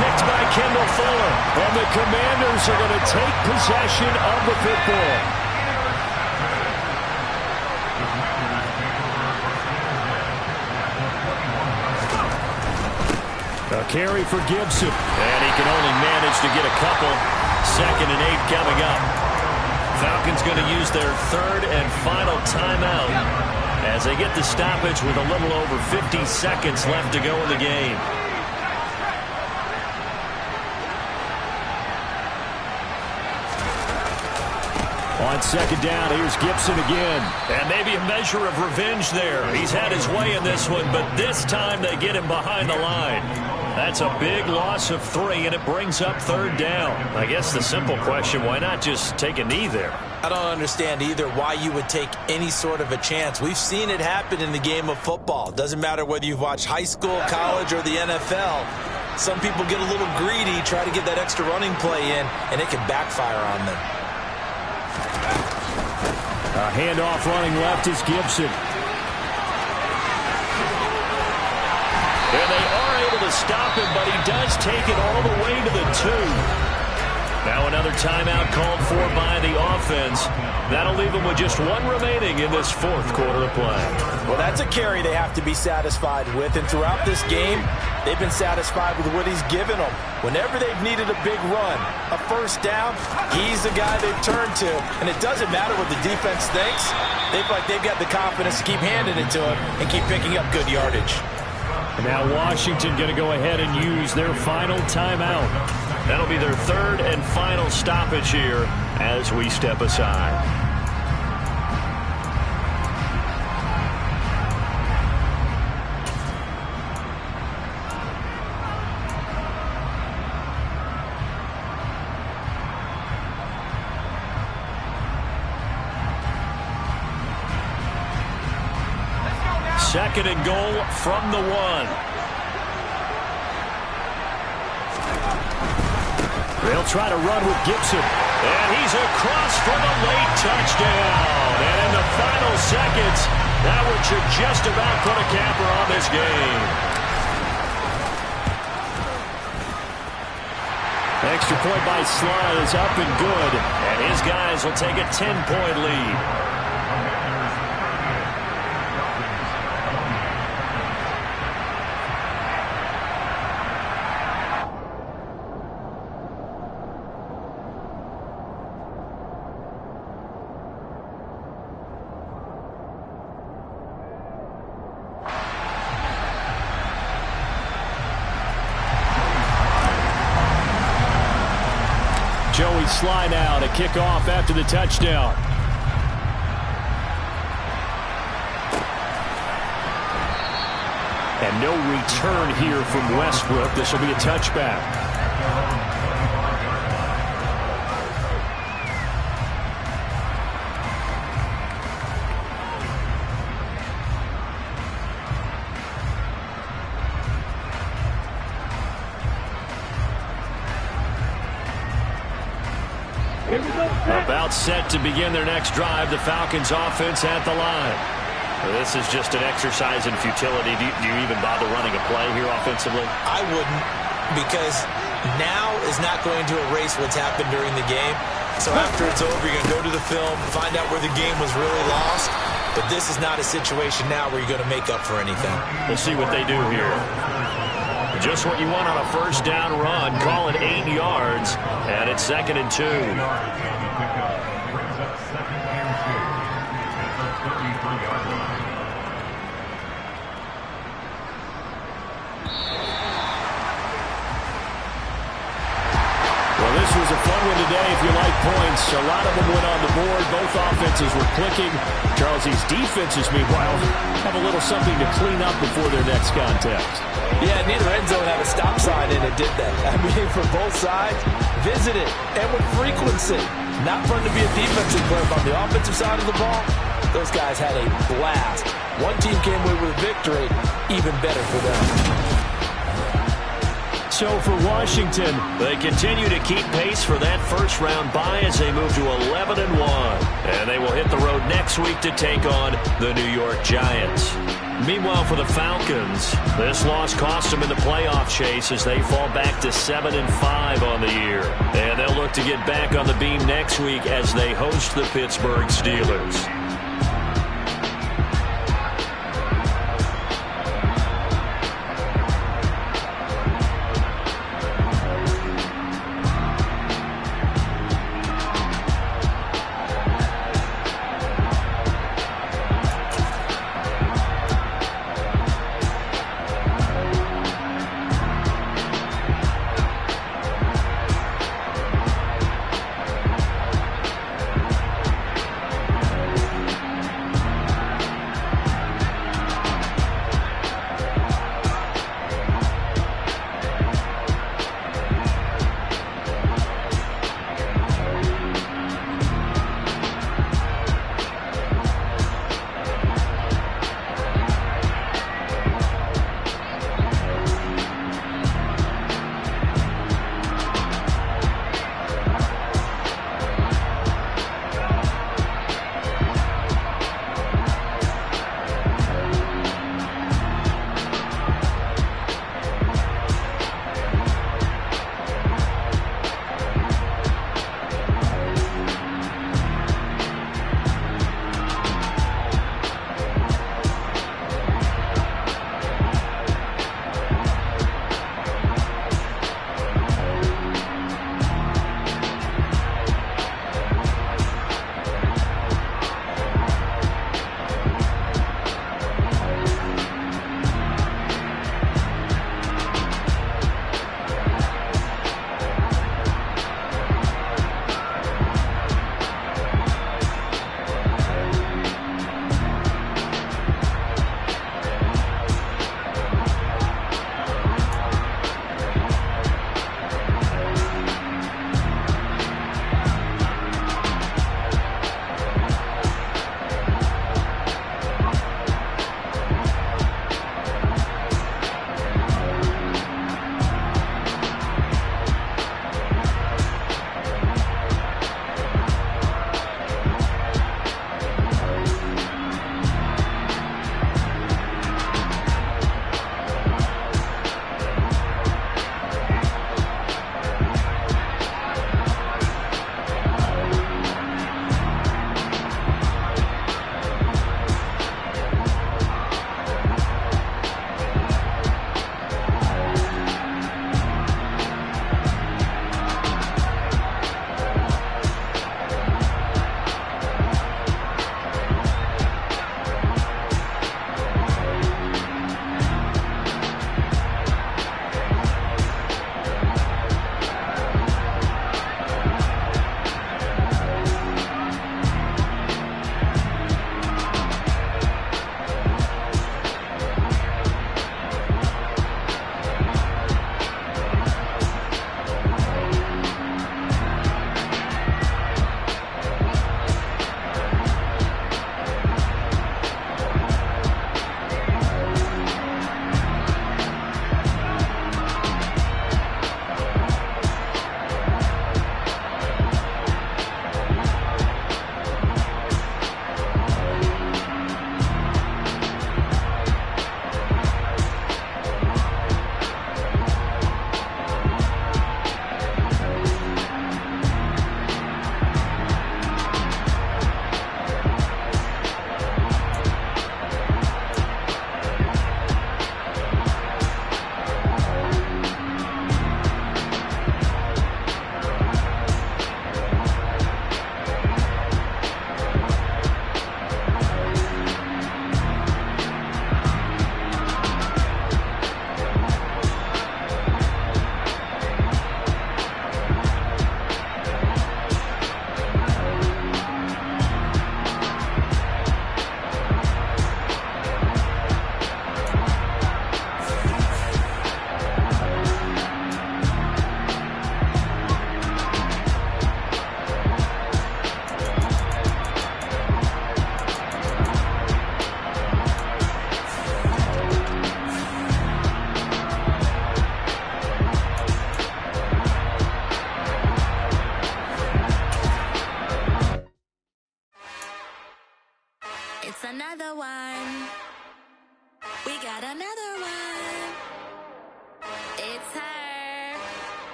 Speaker 2: Picked by Kendall Fuller. And the Commanders are going to take possession of the football. A carry for Gibson.
Speaker 1: And he can only manage to get a couple. 2nd and 8 coming up. Falcons going to use their 3rd and final timeout as they get the stoppage with a little over 50 seconds left to go in the game.
Speaker 2: On second down, here's Gibson again.
Speaker 1: And maybe a measure of revenge there. He's had his way in this one, but this time they get him behind the line. That's a big loss of 3, and it brings up 3rd down. I guess the simple question, why not just take a knee there?
Speaker 3: I don't understand either why you would take any sort of a chance. We've seen it happen in the game of football. Doesn't matter whether you've watched high school, college, or the NFL. Some people get a little greedy, try to get that extra running play in, and it can backfire on them.
Speaker 2: A handoff running left is Gibson.
Speaker 1: And they are able to stop him, but he does take it all the way to the 2. Now another timeout called for by the offense. That'll leave them with just 1 remaining in this 4th quarter of play.
Speaker 3: Well, that's a carry they have to be satisfied with. And throughout this game, they've been satisfied with what he's given them. Whenever they've needed a big run, a first down, he's the guy they've turned to. And it doesn't matter what the defense thinks. They feel like they've got the confidence to keep handing it to him and keep picking up good yardage.
Speaker 2: And now Washington going to go ahead and use their final timeout.
Speaker 1: That'll be their 3rd and final stoppage here as we step aside. 2nd and goal from the 1.
Speaker 2: They'll try to run with Gibson.
Speaker 1: And he's across for the late touchdown. And in the final seconds, that one should just about put a capper on this game.
Speaker 2: Extra point by Slye is up and good.
Speaker 1: And his guys will take a 10-point lead.
Speaker 2: Joey Slye now to kick off after the touchdown. And no return here from Westbrook. This will be a touchback.
Speaker 1: About set to begin their next drive. The Falcons offense at the line. This is just an exercise in futility. Do you even bother running a play here offensively?
Speaker 3: I wouldn't, because now is not going to erase what's happened during the game. So after it's over, you're going to go to the film, find out where the game was really lost. But this is not a situation now where you're going to make up for anything.
Speaker 1: We'll see what they do here. Just what you want on a first down run. Call it 8 yards, and it's 2nd and 2.
Speaker 5: Brings up 2nd and 2 at the 33-yard line.
Speaker 2: Well, this was a fun one today if you like points. A lot of them went on the board. Both offenses were clicking. Charles, these defenses, meanwhile, have a little something to clean up before their next contest.
Speaker 3: Yeah, neither end zone had a stop sign, and it did that. I mean, for both sides, visited and with frequency. Not fun to be a defensive player, but on the offensive side of the ball, those guys had a blast. One team came away with a victory, even better for them.
Speaker 2: So for Washington,
Speaker 1: they continue to keep pace for that first-round bye as they move to 11-1. And they will hit the road next week to take on the New York Giants. Meanwhile, for the Falcons, this loss cost them in the playoff chase as they fall back to 7-5 on the year. And they'll look to get back on the beam next week as they host the Pittsburgh Steelers.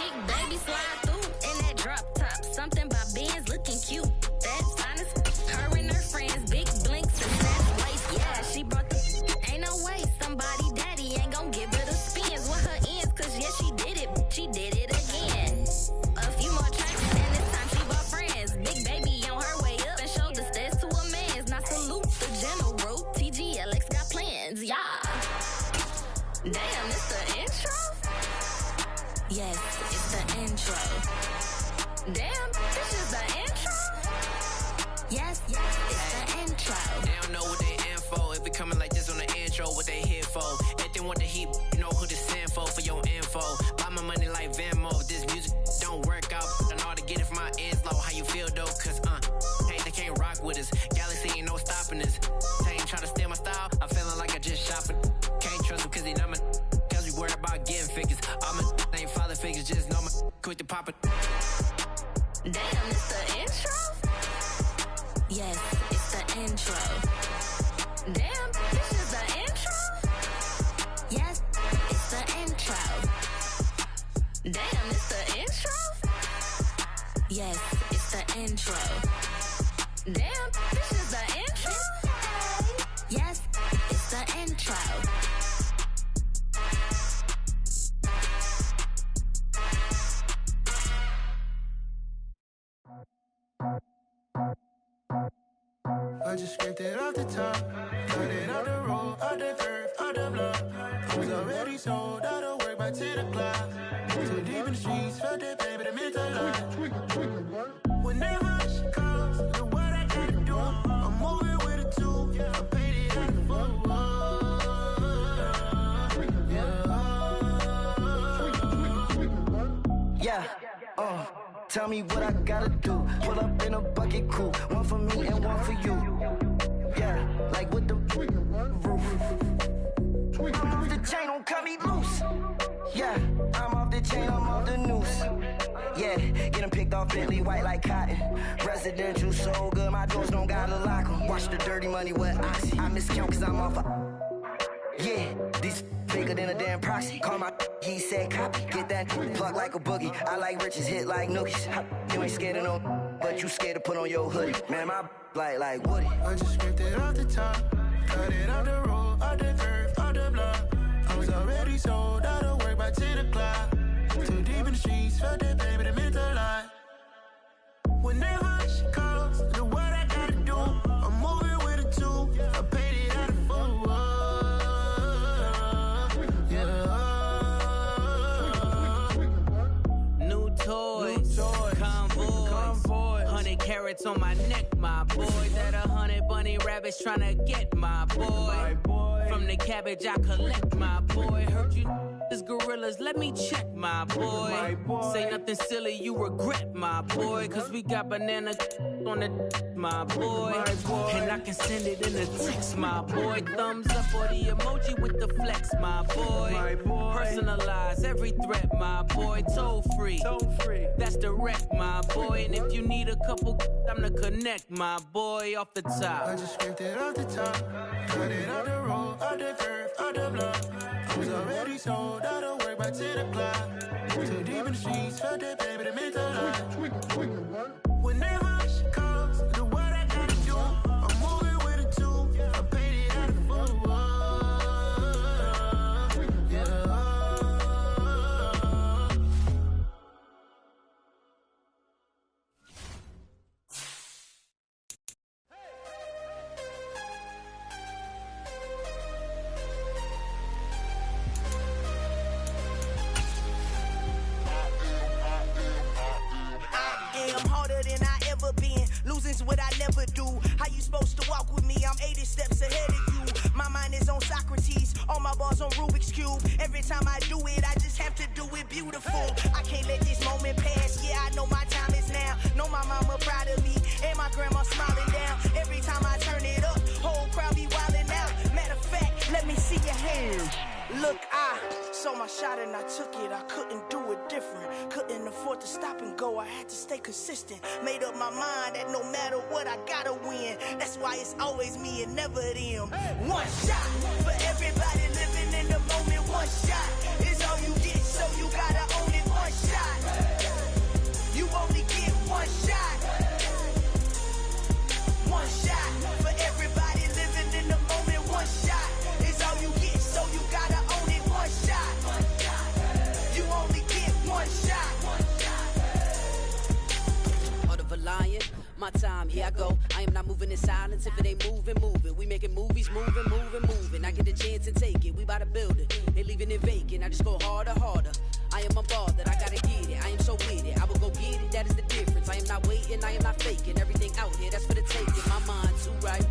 Speaker 6: Big baby slide through in that drop top. Something by Benz looking cute. That's honest. Her and her friends, big blinks and that's waist. Yeah, she brought the ain't no way. Somebody daddy ain't gon' give her the spins with her ends. Cause yeah, she did it again. A few more tracks and this time she bought friends. Big baby on her way up and showed the stairs to a man's. Now salute the general. TGLX got plans, yeah. Damn, it's the intro? Yes, it's the intro. Damn, this is the intro? Yes, it's the intro.
Speaker 7: They don't know what they in for. If we coming like this on the intro, what they here for? If they want the heat, you know who to send for your info. Buy my money like Venmo. If this music don't work out, I know how to get it from my ends low. How you feel though? Cause hey, they can't rock with us. Galaxy ain't no stopping us. They ain't trying to steal my style. I'm feeling like I just shopping. Can't trust him cause he not my. Cause we worried about getting figures. All my ain't father figures, just know my quick to pop it.
Speaker 6: Damn, it's the intro? Yes, it's the intro. Damn, this is the intro? Yes, it's the intro. Damn, it's the intro? Yes, it's the intro. Damn, this is the intro? Yes, it's the intro.
Speaker 8: I just scraped it off the top, cut it out the road, out the curve, out the block. I was already sold, out of work by 10 o'clock. Too deep in the streets, felt that baby, the mental lie. Whenever she calls, the what I gotta do, I'm moving with a two, I paid it out the full.
Speaker 9: Yeah, tell me what I gotta do. Pull up in a bucket crew, one for me and one for you. Yeah, like with the roof. I'm off the chain, don't cut me loose. Yeah, I'm off the chain, I'm off the noose. Yeah, getting picked off Bentley, white like cotton. Residential so good, my doors don't gotta lock 'em. Watch the dirty money with Oxy. I miscount cause I'm off yeah, these bigger than a damn proxy. Call my he said copy. Get that plug like a boogie. I like riches, hit like nookies. You ain't scared of no, but you scared to put on your hoodie. Man, my like Woody.
Speaker 8: I just scraped it off the top, cut it out the road, out the curve, out the block. I was already sold, out of work by 10 o'clock. Too deep in the streets, felt that baby, the mental lie. Whenever she calls, the what I gotta do, I'm moving with a two, I paid it out of full.
Speaker 7: Convoy, 100 carats on my neck, my boy. That 100 bunny rabbits tryna get my boy. From the cabbage I collect, my boy. Heard you is gorillas, let me check, my boy. Say nothing silly, you regret, my boy. Cause we got banana on the my boy. And I can send it in a text, my boy. Thumbs up or the emoji with the flex, my boy. Personalize every threat, my boy. Toll free, that's direct, my boy. And if you need a couple, I'm the connect, my boy. Off the top,
Speaker 8: I just scraped it off the top, cut it out the road, out the curve, out the block. I was already sold, out of work by 10 o'clock. Too deep in the streets, felt that baby, the mental lie. Whenever she calls, the what I gotta do, I'm moving with a two, I paid it out of full.
Speaker 10: Losing's what I never do. How you supposed to walk with me? I'm 80 steps ahead of you. My mind is on Socrates, all my balls on Rubik's Cube. Every time I do it, I just have to do it beautiful. I can't let this moment pass. Yeah, I know my time is now. Know my mama proud of me, and my grandma smiling down. Every time I turn it up, whole crowd be wildin' out. Matter of fact, let me see your hands. Look, I saw my shot and I took it. I couldn't do it different. Couldn't afford to stop and go. I had to stay consistent. Made up my mind that no matter what, I gotta win. That's why it's always me and never them. One shot for everybody living in the moment. One shot is all you get, so you gotta own it. One shot.
Speaker 7: Moving in silence, if it ain't moving, moving. We making movies, moving, moving, moving. I get a chance to take it, we bout to build it. They leaving it vacant, I just go harder, harder. I am a ball that I gotta get it, I am so with it. I will go get it, that is the difference. I am not waiting, I am not faking. Everything out here, that's for the taking. My mind too right,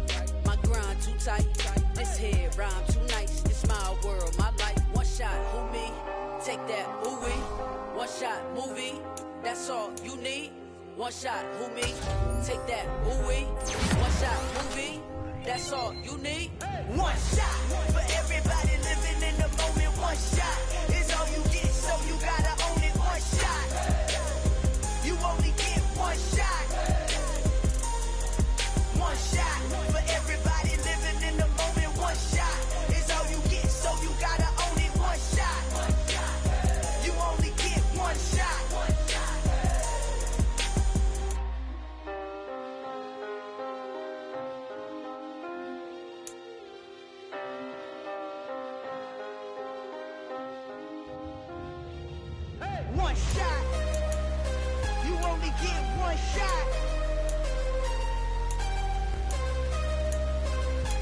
Speaker 7: my grind too tight. This head rhyme too nice, it's my world, my life. One shot, who me? Take that, ooh wee. One shot, movie, that's all you need. One shot, who me? Take that, ooh wee. One shot, movie, that's all you need.
Speaker 10: One shot for everybody living in the moment. One shot is all you get, so you gotta own it. One shot, you only get one shot. One shot for everybody living in the moment. One shot is all you get, so you gotta own it. One shot, you only get one shot. One shot. You only get one shot.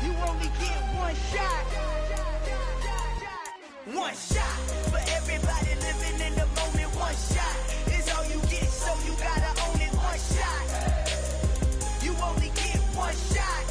Speaker 10: You only get one shot. One shot for everybody living in the moment. One shot is all you get, so you gotta own it. One shot. You only get one shot.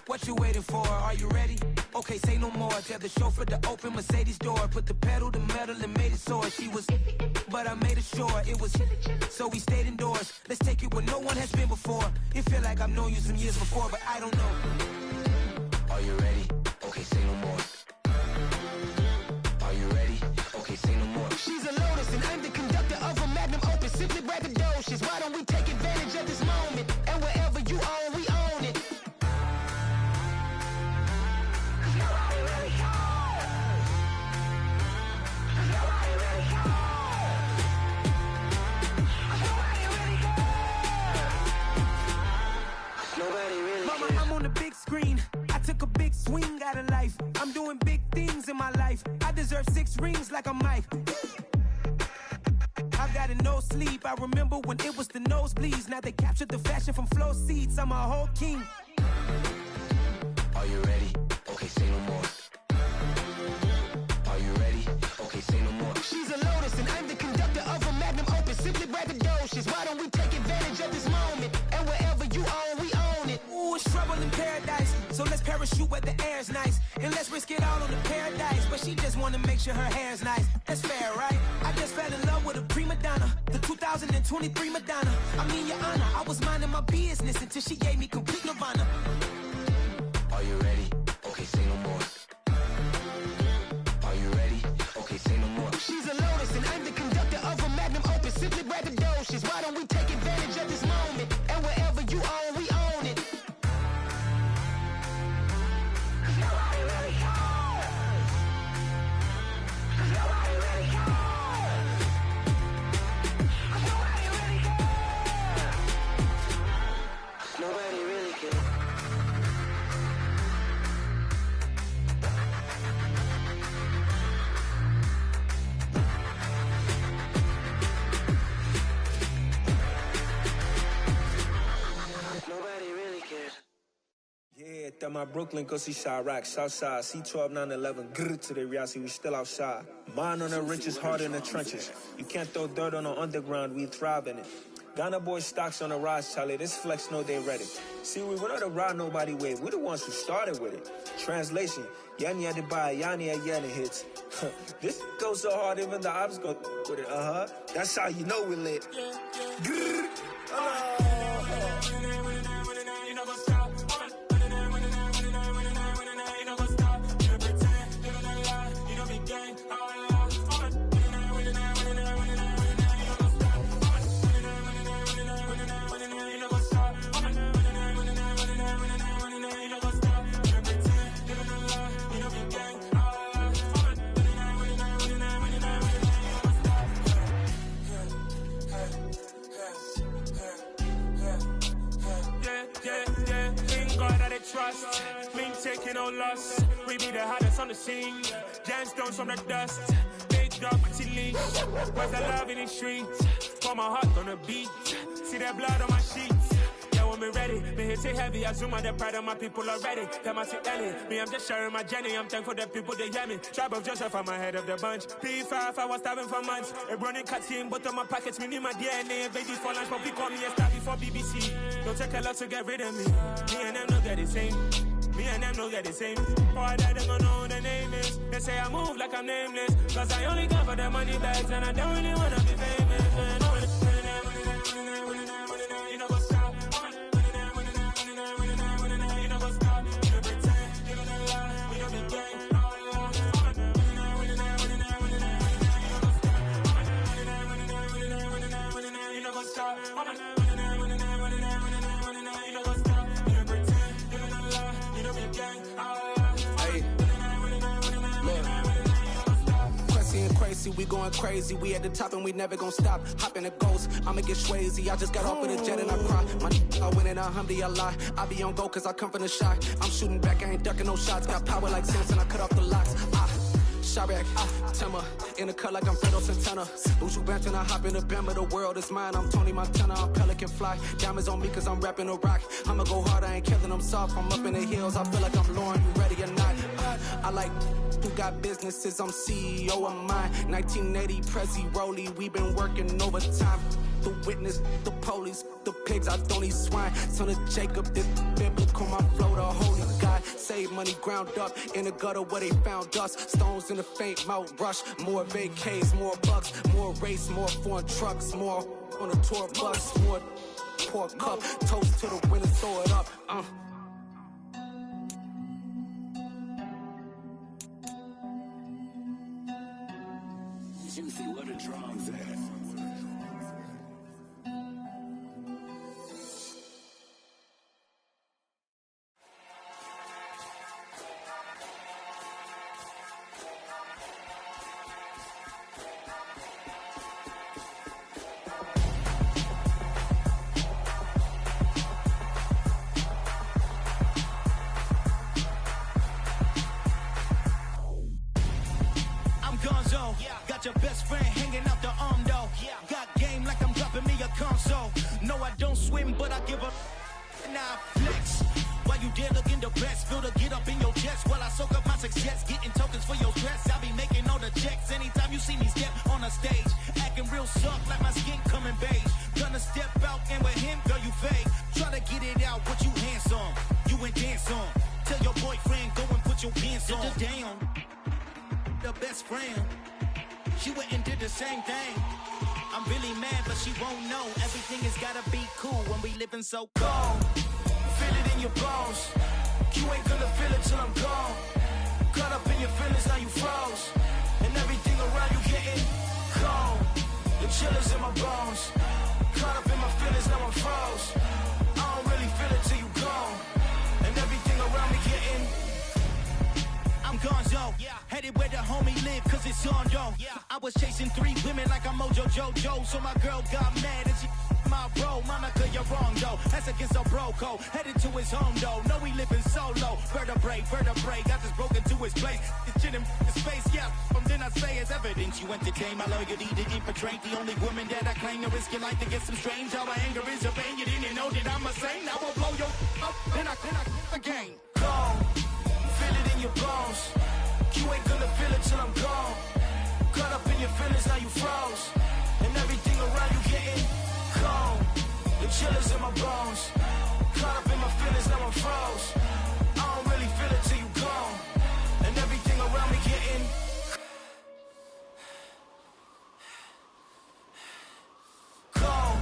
Speaker 11: What you waiting for? Are you ready? Okay, say no more. Tell the chauffeur to open Mercedes door. Put the pedal to metal and made it soar. She was, but I made it sure it was. So we stayed indoors. Let's take it where no one has been before. It feel like I've known you some years before, but I don't know. Are you ready? Okay, say no more. Are you ready? Okay, say no more. She's a Lotus and I'm the conductor of a Magnum Opus. Simply braggadocious. Why don't we take advantage of this moment? And wherever you own, we own it. Mama, I'm on the big screen. I took a big swing out of life. I'm doing big things in my life. I deserve 6 rings like I'm Mike. I've got no sleep. I remember when it was the nosebleeds. Now they captured the fashion from flow seats. I'm a whole king. Are you ready? Okay, say no more. Are you ready? Okay, say no more. She's a Lotus and I'm the conductor of a Magnum Opus. Simply braggadocious. Why don't we take advantage of this moment? And wherever you own, we own it. Ooh, it's trouble in paradise. So let's parachute where the air's nice. And let's risk it all on the paradise. But she just wanna make sure her hair's nice. That's fair, right? I just fell in love with a prima donna. The 2023 Madonna. I mean, your honor, I was minding my business until she gave me complete nirvana. Are you ready? Okay, say no more. Are you ready? Okay, say no more. She's a Lotus and I'm the conductor of a Magnum Opus. Simply braggadocious. Why don't we take advantage of this moment? And wherever you own, we own it. Nobody really cares. Nobody really cares. Nobody really cares. Nobody really cares. Nobody really cares.
Speaker 12: Yeah, that my Brooklyn, go see Chirac, Southside, C12, 911, grrr to the reality, we still outside. Mine on the riches, heart in the trenches. You can't throw dirt on the underground, we thrive in it. Ghana boy stocks on the rise, Charlie, this flex know they ready. See, we were not to ride nobody with, we're the ones who started with it. Translation, Yani had to buy, Yani had Yanni hits. This goes so hard, even the ops go with it, That's how you know we lit. Grrr,
Speaker 13: us. We be the hottest on the scene. Gemstones from the dust. Big dog, pretty leash. Where's the love in the streets? Pour my heart on the beat. See that blood on my sheets. Yeah, when we ready, me hit it heavy. I zoom on the pride of my people already. Them I see Ellie. Me, I'm just sharing my journey. I'm thankful that people they hear me. Tribe of Joseph, I'm ahead of the bunch. P5, I was starving for months. A running cut team, but on my pockets, me need my DNA. Baby for lunch, but we call me a star before BBC. Don't take a lot to get rid of me. Me and them don't get the same. Me and them don't get the same. Boy, that they don't know who the name is. They say I move like I'm nameless. Cause I only come for the money bags and I don't really wanna be famous. You know what's up? You know what's up? You don't pretend. You don't lie. We don't be gay. You know what's up?
Speaker 14: We going crazy, we at the top and we never gonna stop. Hop in a ghost, I'ma get swayzy. I just got off with a jet and I cry. My I win in a Humvee, I lie. I be on go cause I come from the shot. I'm shooting back, I ain't ducking no shots. Got power like Samson, I cut off the locks. Shabak, Timmer, in the cut like I'm Fredo Santana. Buju Banton, I hop in the Bama, the world is mine. I'm Tony Montana, I'm Pelican Fly. Diamonds on me cause I'm rapping a rock. I'ma go hard, I ain't killing them soft. I'm up in the hills, I feel like I'm Lauren, you ready or not? I like who got businesses, I'm CEO of mine. 1980, Prezi Rolly, we been working overtime. The witness, the police, the pigs, I don't eat swine. Son of Jacob, this biblical, my flow, the holy God. Save money ground up in the gutter where they found us. Stones in the faint mouth rush. More vacays, more bucks, more race, more foreign trucks, more on a tour bus, more pour cup. Toast to the winner, throw it up.
Speaker 15: Juicy, where the drums at?
Speaker 11: Your best friend hanging out the arm though. Got game like I'm dropping me a console. No, I don't swim, but I give a now flex. While you there looking depressed, feel the get up in your chest while I soak up my success. Getting tokens for your stress. I be making all the checks anytime you see me step on a stage. Acting real soft like my skin coming beige. Gonna step out and with him, girl, you fake. Try to get it out, but you handsome. You ain't dance on. Tell your boyfriend, go and put your pants on. Down. The best friend. She went and did the same thing. I'm really mad, but she won't know. Everything has gotta be cool when we living so cold.
Speaker 16: Feel it in your bones. You ain't gonna feel it till I'm gone. Caught up in your feelings, now you froze. And everything around you getting cold. The chillers in my bones. Caught up in my feelings, now I'm froze. I don't really feel it till you gone. And everything around me getting
Speaker 11: I'm gonzo, headed where the homie live, cause it's on though. I was chasing 3 women like I'm Mojo Jojo, so my girl got mad and she my bro. Monica, you're wrong though, that's against a bro code. Headed to his home though, no we living solo. Vertebrae, got this broken to his place. It's shit in his face, from then I say it's evidence. You entertain my loyalty to infiltrate. The only woman that I claim to risk your life to get some strange. All my anger is a pain, you didn't know that I'm a saint. Now I'll blow your up, then I again.
Speaker 16: Gone. Feel it in your bones. You ain't gonna feel it till I'm gone. Caught up in your feelings, now you froze. And everything around you getting cold. The chillers in my bones. Caught up in my feelings, now I'm froze. I don't really feel it till you gone. And everything around me getting cold.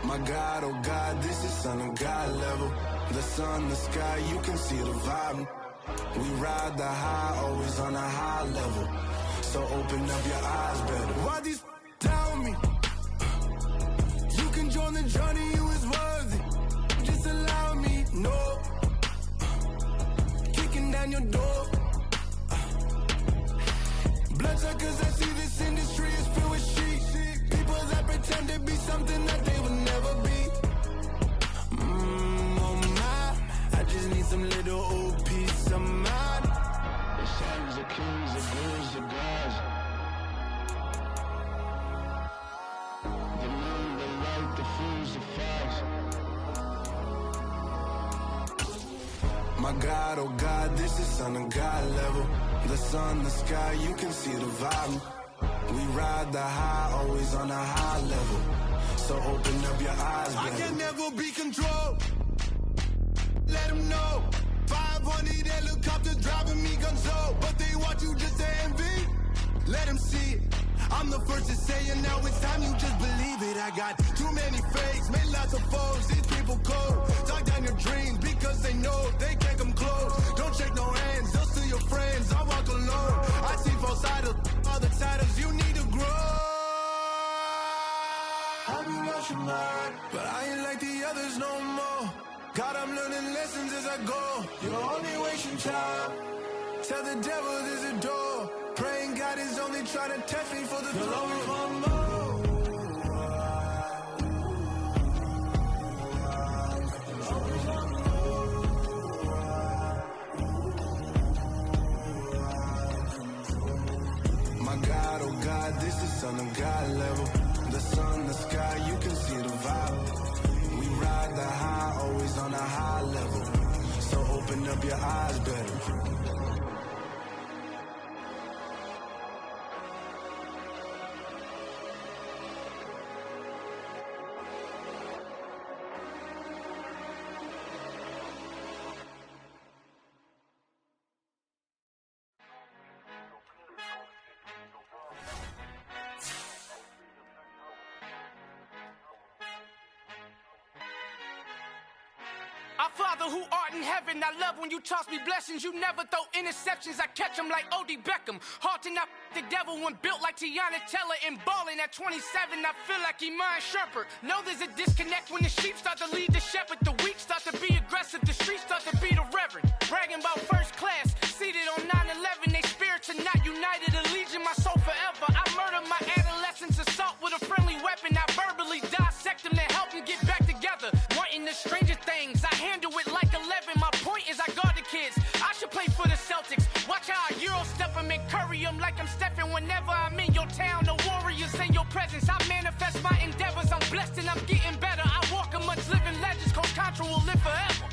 Speaker 8: My God, oh God, this is Son of God level. The sun, the sky, you can see the vibe. We ride the high, always on a high level. So open up your eyes better. Why these tell me? You can join the journey, you is worthy. Just allow me, no. Kicking down your door. Bloodsuckers, I see this industry is filled with sheep. People that pretend to be something that they will never be. Oh my, I just need some little old peace of mind. The sons, the kings, the girls, the guys. The moon, the light, the fools, the facts. My God, oh God, this is Son of God level. The sun, the sky, you can see the vibe. We ride the high, always on a high level. So open up your eyes, baby. I can never be controlled. Let them know. 500 helicopters driving me gonzo. But they want you just to envy. Let them see it. I'm the first to say it, now it's time you just believe it. I got too many fakes, made lots of foes. These people cold. Talk down your dreams because they know they can't come close. Don't shake no hands, they'll steal your friends. I walk alone. I see false idols, other titles. You need to grow. I've been watching mine, but I ain't like the others no more. God, I'm learning lessons as I go. You're only wasting time. Tell the devil there's a door. Praying God is only trying to test me for the throne. My God, oh God, this is Son of God level. The sun, the sky, you can see the vibe. We ride the high, always on a high level. So open up your eyes better.
Speaker 17: Our Father who art in heaven, I love when you toss me blessings. You never throw interceptions, I catch them like O.D. Beckham. Hard to knock the devil when built like Tiana Teller. And balling at 27, I feel like Iman Shumpert. Know there's a disconnect when the sheep start to lead the shepherd. The weak start to be aggressive, the streets start to be the reverend. Bragging about first class, seated on 9/11. They spirits are not united, a legion, my soul forever. I murder my adolescence, assault with a friendly weapon. I verbally dissect them to help them get back together. Wanting the stranger things, I handle it like 11. My point is I guard the kids. I should play for the Celtics. Watch how I Euro step them and curry them like I'm Stephen. Whenever I'm in your town, the Warriors in your presence. I manifest my endeavors. I'm blessed and I'm getting better. I walk amongst living legends. Coach Contra will live forever.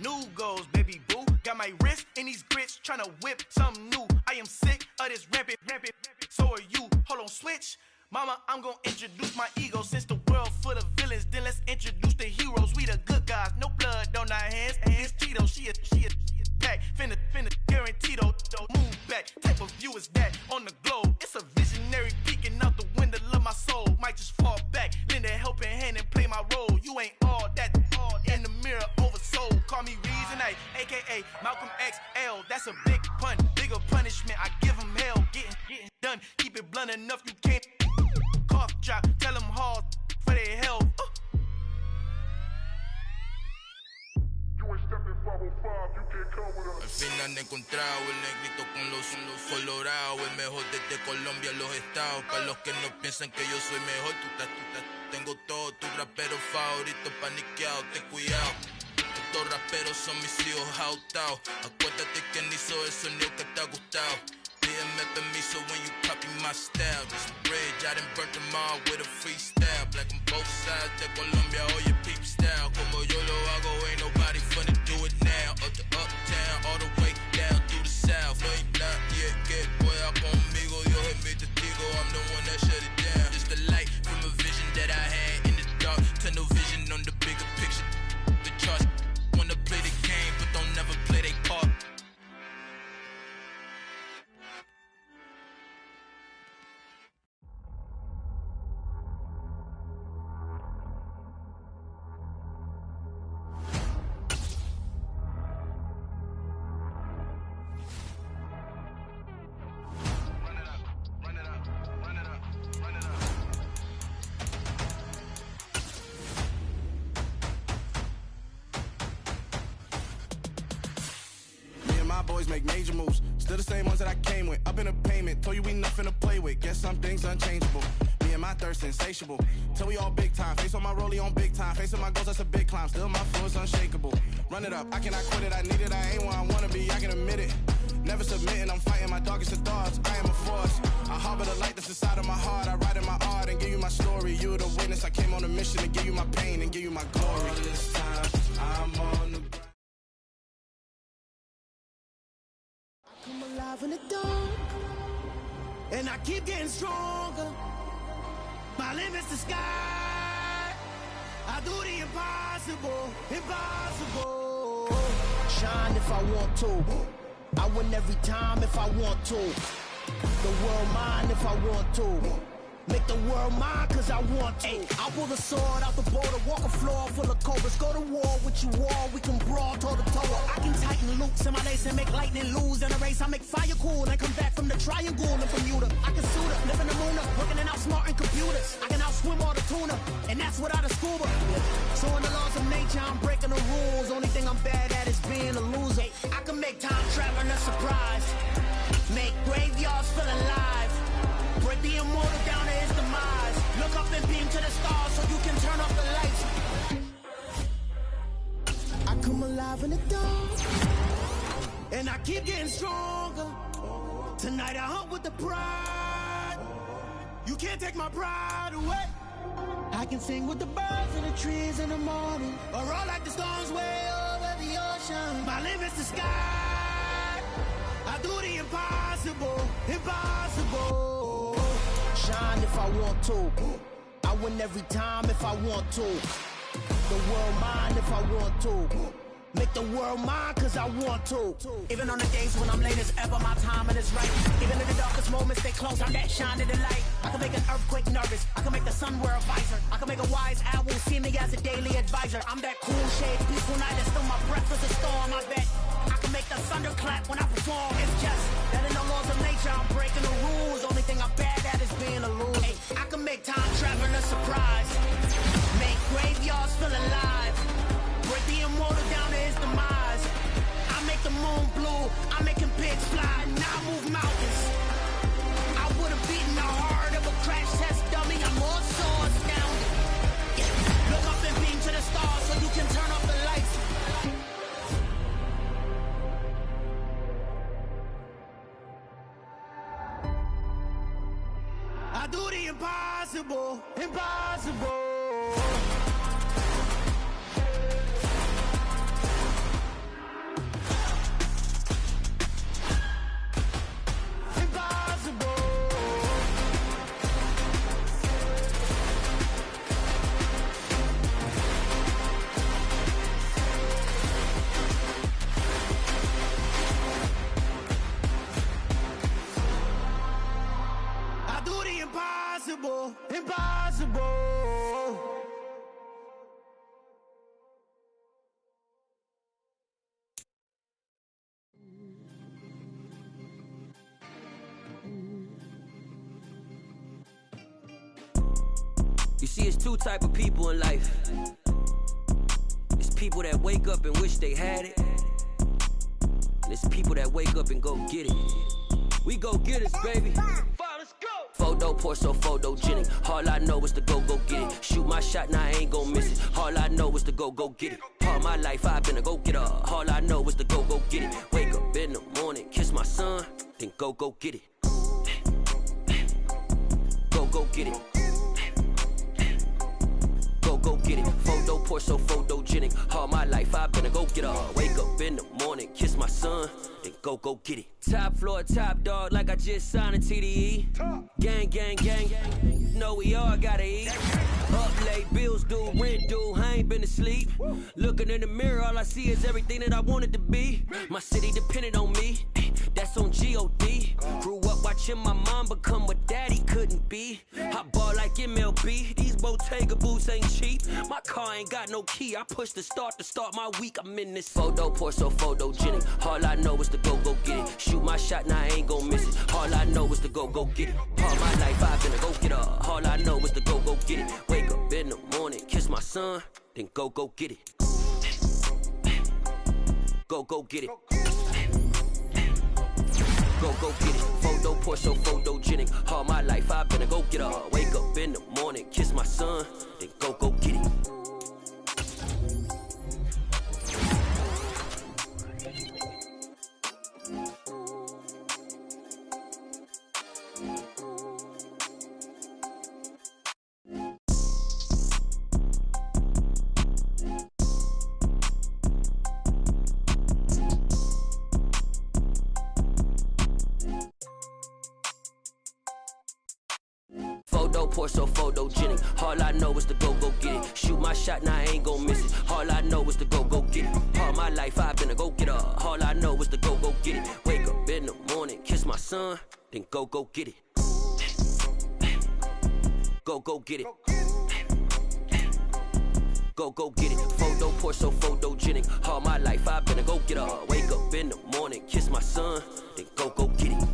Speaker 17: New goals, baby boo. Got my wrist in these grits, tryna whip something new. I am sick of this rampant. So are you. Hold on, switch. Mama, I'm gonna introduce my ego. Since the world full of villains, then let's introduce the heroes. We the good guys, no blood on our hands. It's Tito, she a pack. Finna, guaranteed, move back. Type of view is that on the globe? It's a visionary peeking out the window of my soul. Might just fall back, lend a helping hand and play my role. You ain't all that. In the mirror, oversold. Call me Reason A, aka Malcolm XL. That's a big pun, bigger punishment. I give him hell, getting done. Keep it blunt enough, you can't. Cough drop, tell them hard for their health.
Speaker 18: Al fin han encontrado el negrito con los colorados, el mejor desde Colombia, los estados. Para los que no piensan que yo soy mejor, tengo todo, tu rapero favorito paniqueado, ten cuidado. Estos raperos son mis hijos jautados. Acuérdate quién hizo el sonido que te ha gustado. Pídeme permiso when you copy my style. This bridge, I done burnt them all with a freestyle. Black on both sides de Colombia, oye peep style. Como yo lo hago, ain't nobody finna do it now. Up to uptown, all the way down through the south. No hay nadie que pueda conmigo, Dios es mi testigo. I'm the one that shut it down. Just the light from a vision that I had in the dark. Tunnel vision on the bigger picture. The charts
Speaker 14: boys make major moves. Still the same ones that I came with. Up in the payment, told you we nothing to play with. Guess some things unchangeable. Me and my thirst insatiable. Till we all big time. Face on my rollie on big time. Facing my goals, that's a big climb. Still my flow is unshakable. Run it up, I cannot quit it. I need it, I ain't where I wanna be, I can admit it. Never submitting, I'm fighting my darkest of thoughts. I am a force. I harbor the light that's inside of my heart. I write in my art and give you my story. You the witness. I came on a mission to give you my pain and give you my glory. All this time, I'm on the.
Speaker 16: I come alive in the dark, and I keep getting stronger. My limit's the sky. I do the impossible, impossible. Shine if I want to. I win every time if I want to. The world mine if I want to. Make the world mine cause I want to. I pull the sword out the border, walk a floor full of cobras. Go to war with you all, we can brawl toe to toe. I can tighten loops in my lace and make lightning lose in a race. I make fire cool and come back from the triangle in Bermuda. I can suit up, live in the moon up, working and outsmarting computers. I can outswim all the tuna, and that's without a scuba. So in the laws of nature, I'm breaking the rules. Only thing I'm bad at is being a loser. I can make time traveling a surprise. Make graveyards feel alive. Break the immortal down to his demise. Look up and beam to the stars so you can turn off the lights. I come alive in the dark, and I keep getting stronger. Tonight I hunt with the pride. You can't take my pride away. I can sing with the birds and the trees in the morning, or roll like the storms way over the ocean. My limit's the sky. I do the impossible, impossible. Shine if I want to. I win every time if I want to. The world mine if I want to. Make the world mine cause I want to. Even on the days when I'm late as ever, my timing is right. Even in the darkest moments, stay close, I'm that shining the light. I can make an earthquake nervous, I can make the sun wear a visor. I can make a wise owl see me as a daily advisor. I'm that cool shade, peaceful night, and still my breath is a storm, I bet. I can make the thunder clap when I perform. It's just that in the laws of nature, I'm breaking the rules. Only thing I'm bad at is being a loser. Hey, I can make time traveling a surprise. Make graveyards feel alive. Break the immortal down to his demise. I make the moon blue. I'm making pigs fly. Now I move mountains. I would have beaten the heart of a crash test dummy. I'm more so astounded. Look up and beam to the stars so you can turn off the lights. I do the impossible, impossible. Impossible, impossible.
Speaker 19: You see, it's two type of people in life. It's people that wake up and wish they had it. And it's people that wake up and go get it. We go get it, baby. Photo pour so photogenic. All I know is to go get it. Shoot my shot, now I ain't gon' miss it. All I know is to go get it. All my life I've been a go getter. All I know is to go get it. Wake up in the morning, kiss my son, then go get it. Go get it. Go get it. Photo pour so photogenic. All my life I've been a go getter. Wake up in the morning, kiss my son, then go get it. Top floor, top dog, like I just signed a TDE. Gang, gang, gang, gang. Know we all gotta eat. Up late, bills due, rent due, I ain't been asleep. Looking in the mirror, all I see is everything that I wanted to be. My city depended on me, that's on G.O.D. Grew up watching my mom become what daddy couldn't be. I ball like MLB, these Bottega boots ain't cheap. My car ain't got no key, I push the start to start my week. I'm in this photo pour so photogenic. All I know is to go get it. Shoot my shot, now I ain't gon' miss it. All I know is to go get it. All my life I've been a go getter. All I know is to go get it. Wake up in the morning, kiss my son, then go get it. Go get it. go get it. Photo Porsche, photogenic. All my life I've been a go getter. Wake up in the morning, kiss my son, then go get it. Porsche photogenic. All I know is to go get it. Shoot my shot, now I ain't gon' miss it. All I know is to go get it. All my life I've been a go getter. All I know is to go get it. Wake up in the morning, kiss my son, then go get it. Go get it. Go get it. Photo Porsche photogenic. All my life I've been a go getter. Wake up in the morning, kiss my son, then go get it.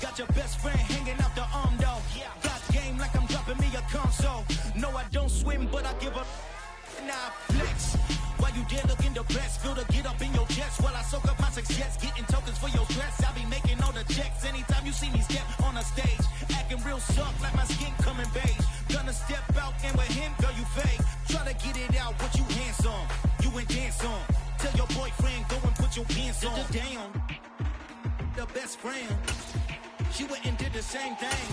Speaker 16: Got your best friend hanging out the arm though. Got game like I'm dropping me a console. No, I don't swim, but I give up. Nah, flex. While you there looking the best, feel the get up in your chest while I soak up my success. Getting tokens for your stress. I be making all the checks anytime you see me step on a stage. Acting real soft like my skin coming beige. Gonna step out and with him, girl, you fake. Try to get it out, what you handsome. You ain't dance on. Tell your boyfriend, go and put your pants on. Down. The best friend. She went and did the same thing.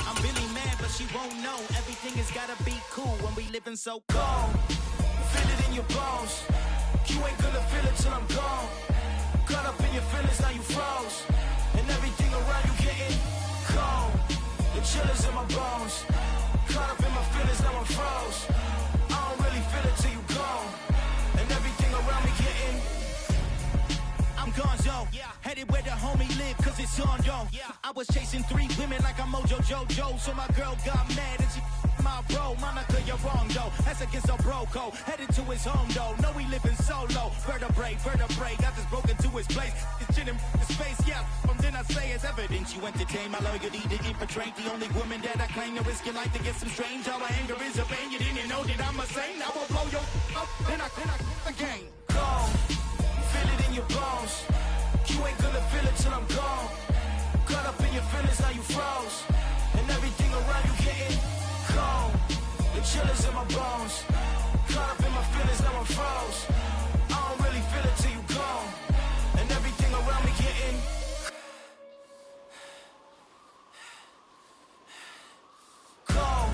Speaker 16: I'm really mad, but she won't know. Everything has gotta be cool when we living so cold. Feel it in your bones. You ain't gonna feel it till I'm gone. Caught up in your feelings, now you froze. And everything around you getting cold. The chill is in my bones. Caught up in my feelings, now I'm froze. I don't really feel it till you gone. And everything around me getting I'm gonzo, headed where the homie live, cause it's on, yo. I was chasing 3 women like I'm Mojo Jojo, so my girl got mad and she my bro. Monica, you're wrong, though. That's against a bro code. Headed to his home, though. No, he living solo. Vertebrae, I just broke into his place. It's chin in his face, yeah. From then I say it's evidence you entertain my loyalty to infiltrate. The only woman that I claim to risk your life to get some strange. All my anger is a pain. You didn't know that I'm a saint. I will blow your up, then I again. Go. Feel it in your bones. You ain't gonna feel it till I'm gone. Caught up in your feelings, now you froze. And everything around you getting cold. The chill is in my bones. Caught up in my feelings, now I'm froze. I don't really feel it till you gone. And everything around me getting cold.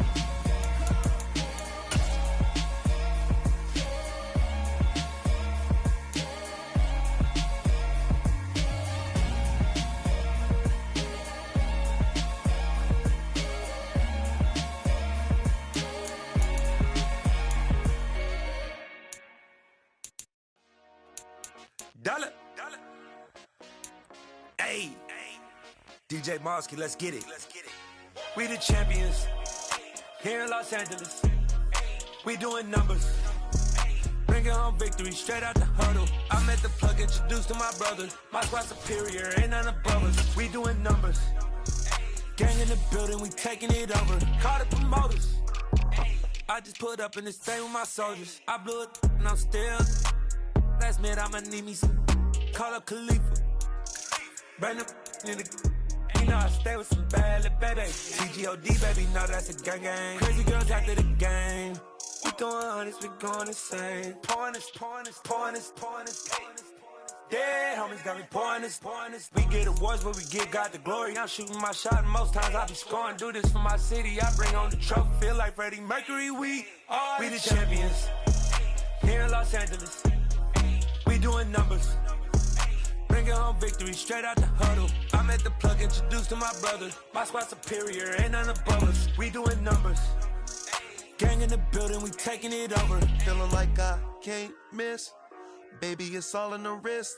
Speaker 20: Dollar. Hey. DJ Mosky, let's get it. We the champions here in Los Angeles. We doing numbers. Bringing home victory straight out the huddle. I met the plug, introduced to my brother. My squad superior, ain't none above us. We doing numbers. Gang in the building, we taking it over. Call the promoters. I just put up in this thing with my soldiers. I blew it and I'm still. Last minute, I'ma need me some. Call up Khalifa. Burn up in the. You know I stay with some bad little baby. TGOD, baby, know that's a gang gang. Crazy girls after the game. We going honest, we going insane. Pouring this. Dead homies got me pouring this. We get awards, but we give God the glory. I'm shooting my shot, and most times I be scoring. Do this for my city, I bring on the trophy. Feel like Freddie Mercury, we the champions. Here in Los Angeles. We doing numbers. Bringing home victory straight out the huddle. I met the plug, introduced to my brother. My squad superior, ain't none above us. We doing numbers. Gang in the building, we taking it over.
Speaker 21: Feeling like I can't miss. Baby, it's all in the wrist.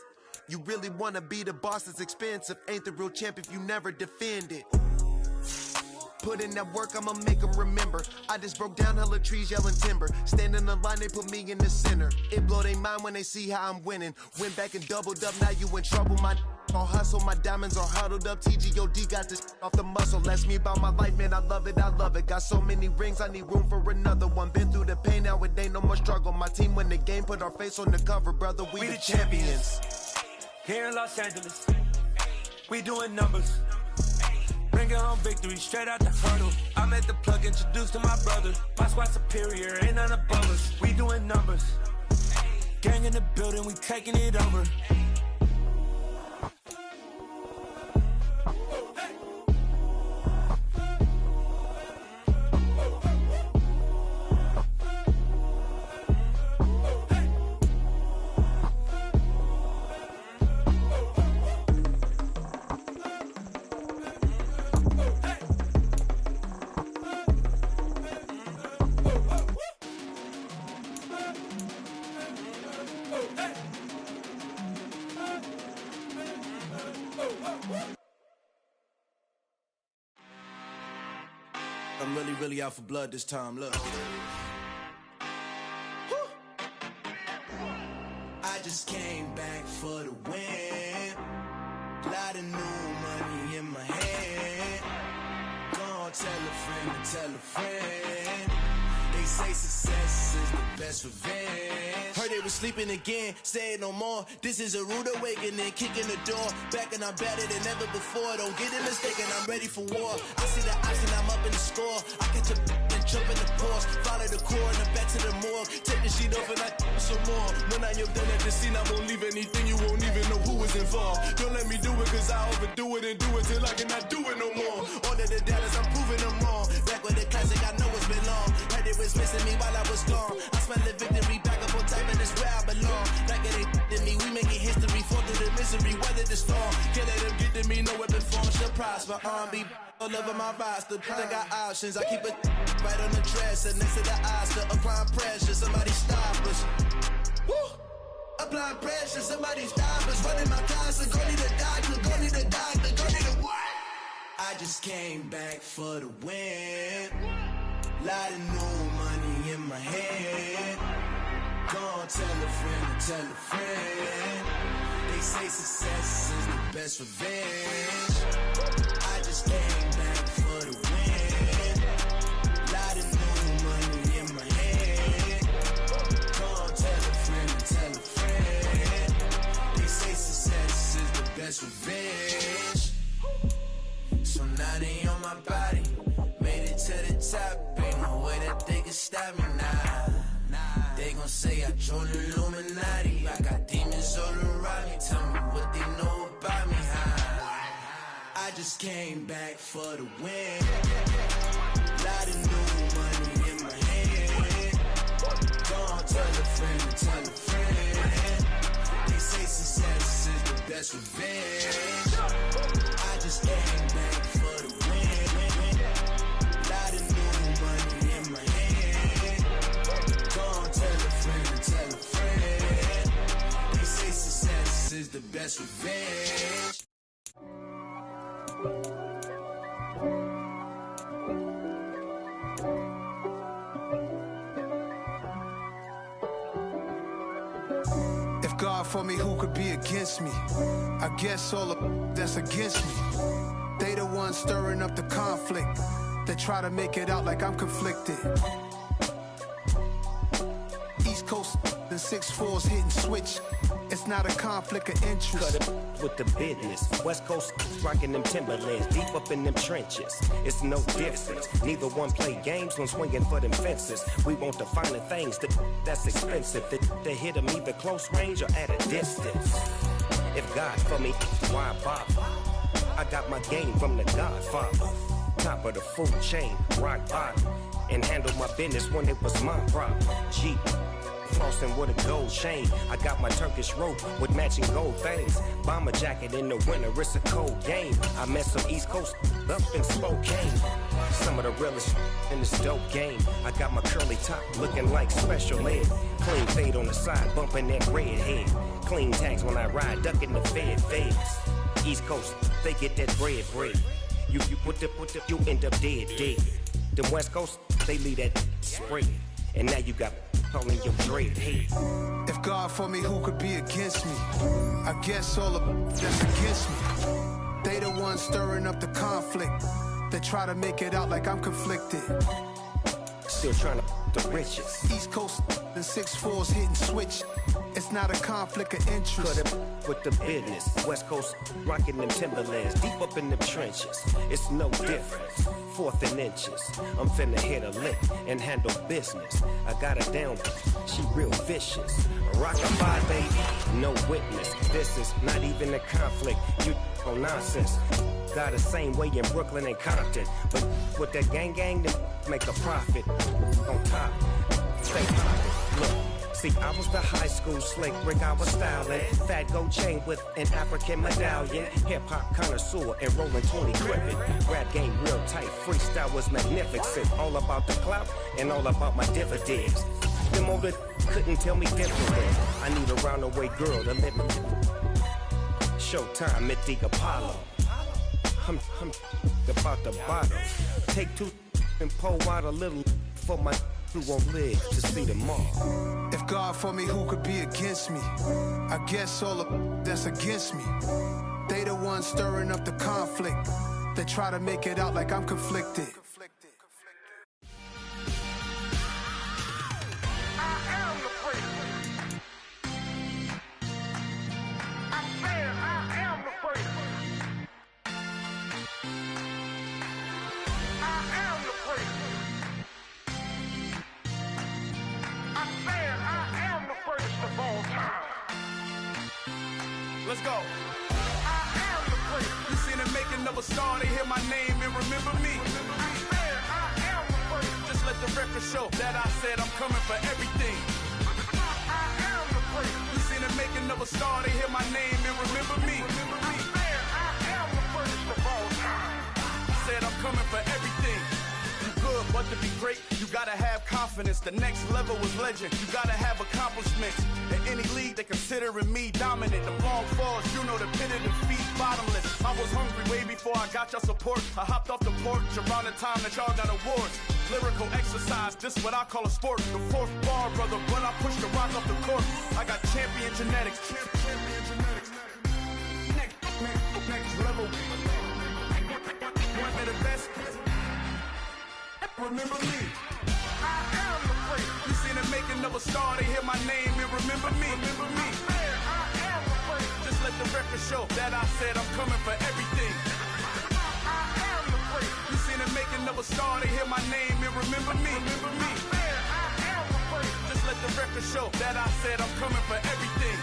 Speaker 21: You really wanna be the boss, it's expensive. Ain't the real champ if you never defend it. Put in that work, I'ma make them remember. I just broke down hella trees, yelling timber. Stand in the line, they put me in the center. It blow they mind when they see how I'm winning. Went back and doubled up, now you in trouble. My all hustle, my diamonds are huddled up. TGOD got this off the muscle. Ask me about my life, man, I love it, I love it. Got so many rings, I need room for another one. Been through the pain, now it ain't no more struggle. My team win the game, put our face on the cover, brother. We the champions.
Speaker 20: Here in Los Angeles, we doing numbers. Bringing home victory straight out the huddle. I'm at the plug, introduced to my brother. My squad superior, ain't none above us. We doing numbers. Gang in the building, we taking it over.
Speaker 16: I'm really out for blood this time, look. I just came back for the win. Lot of new money in my hand. Gonna tell a friend to tell a friend. They say success is the best revenge. Heard they was sleeping again, say it no more. This is a rude awakening, kicking the door. Back and I'm better than ever before. Don't get it mistaken, I'm ready for war. I see the option, I'm up in the score. I catch a and jump in the Porsche. Follow the core and back to the morgue. Take the sheet off and I some more. When I am done at the scene, I won't leave anything. You won't even know who was involved. Don't let me do it, cause I overdo it and do it till I cannot do it no more. All of the Dallas, I'm proving them wrong. Back with the classic, I know it's been long. Heard it was missing me while I was gone. I smell the victory, back up on time, and it's where I belong. Like it ain't to me, we making history. Fall through the misery, weather the storm. Can't let them get to me, no weapon form should prosper. R&B all over my roster. I got options, I keep it right on the dresser. Next to the Oscar, applying pressure, somebody stop us. Woo! Applying pressure, somebody stop us. Running my closet, go need a doctor, go need a doctor, go need a what? I just came back for the win. Lot of new money in my hand. Gonna tell a friend to tell a friend. They say success is the best revenge. I just came back for the win. Lot of new money in my hand. Gonna tell a friend to tell a friend. They say success is the best revenge. So now they on my body. Made it to the top. Ain't no way that they can stop me now. They gon' say I joined the Illuminati. I got demons all around me. Tell me what they know about me, huh? I just came back for the win. Lot of new money in my hand. Gonna tell a friend to tell a friend. They say success is the best revenge. I just came back for the win. Lot of new money in my hand. Gonna tell a friend to tell a friend. They say success is the best revenge.
Speaker 4: If God for me, who could be against me? I guess all of that's against me. They the ones stirring up the conflict. They try to make it out like I'm conflicted. East Coast and 6'4's hitting switch. It's not a conflict of interest.
Speaker 22: Cut it with the business. West Coast rocking them Timberlands, deep up in them trenches. It's no difference. Neither one play games when swinging for them fences. We want the finer things that's expensive. They hit them either close range or at a distance. If God for me, why bother? I got my game from the Godfather. Top of the food chain, rock bottom. And handle my business when it was my problem. Jeep. Flossing with a gold chain. I got my Turkish rope with matching gold things. Bomber jacket in the winter, it's a cold game. I met some East Coast up in Spokane. Some of the realest in this dope game. I got my curly top looking like special ed. Clean fade on the side, bumping that red head. Clean tags when I ride, ducking the feds. East Coast, they get that bread. You you end up dead. The West Coast, they leave that spread. And now you got all in your dread head.
Speaker 4: If God for me, who could be against me? I guess all of that's against me. They the ones stirring up the conflict. They try to make it out like I'm conflicted.
Speaker 22: Still trying to the riches.
Speaker 4: East Coast and 6'4's hitting switch. It's not a conflict of interest.
Speaker 22: Cut it with the business. West Coast rocking them Timberlands. Deep up in them trenches. It's no difference. 4th and inches. I'm finna hit a lick and handle business. I got her down. She real vicious. Rockin' by baby. No witness. This is not even a conflict. You on nonsense. Got the same way in Brooklyn and Compton. But with that gang, then make a profit. On top. Stay poppin'. Look. See, I was the high school slick Rick, I was styling. Fat gold chain with an African medallion. Hip-hop connoisseur and rolling 20 gripping. Rap game real tight, freestyle was magnificent. All about the clout and all about my dividends. Them older couldn't tell me different. I need a roundaway girl to live with. Showtime at the Apollo. I'm about the bottle. Take 2 and pour out a little for my who won't live to see tomorrow.
Speaker 4: If God for me, who could be against me? I guess all of that's against me. They the ones stirring up the conflict. They try to make it out like I'm conflicted.
Speaker 3: Let's go. I am the prince. You seen the making of a star, they hear my name and remember me. I am the prince. Just let the record show that I said I'm coming for everything. I am the prince. You seen the making of a star, they hear my name and remember me. I am the prince of all time. Said I'm coming for everything. Good, but to be great, you gotta have confidence. The next level was legend. You gotta have accomplishments. In any league, they considering me dominant. The long falls, you know the pit of defeat, bottomless. I was hungry way before I got your support. I hopped off the porch around the time that y'all got awards. Lyrical exercise, this what I call a sport. The 4th bar, brother, when I push the rock off the court. I got champion genetics. Champion genetics. Next level. One of the best. Remember me. I am the prince. You seen the making of a star, they hear my name and remember me. Remember me. I am the prince. Just let the record show that I said I'm coming for everything. I am the prince. You seen the making of a star, they hear my name and remember me. Remember me. I am the prince. Just let the record show that I said I'm coming for everything.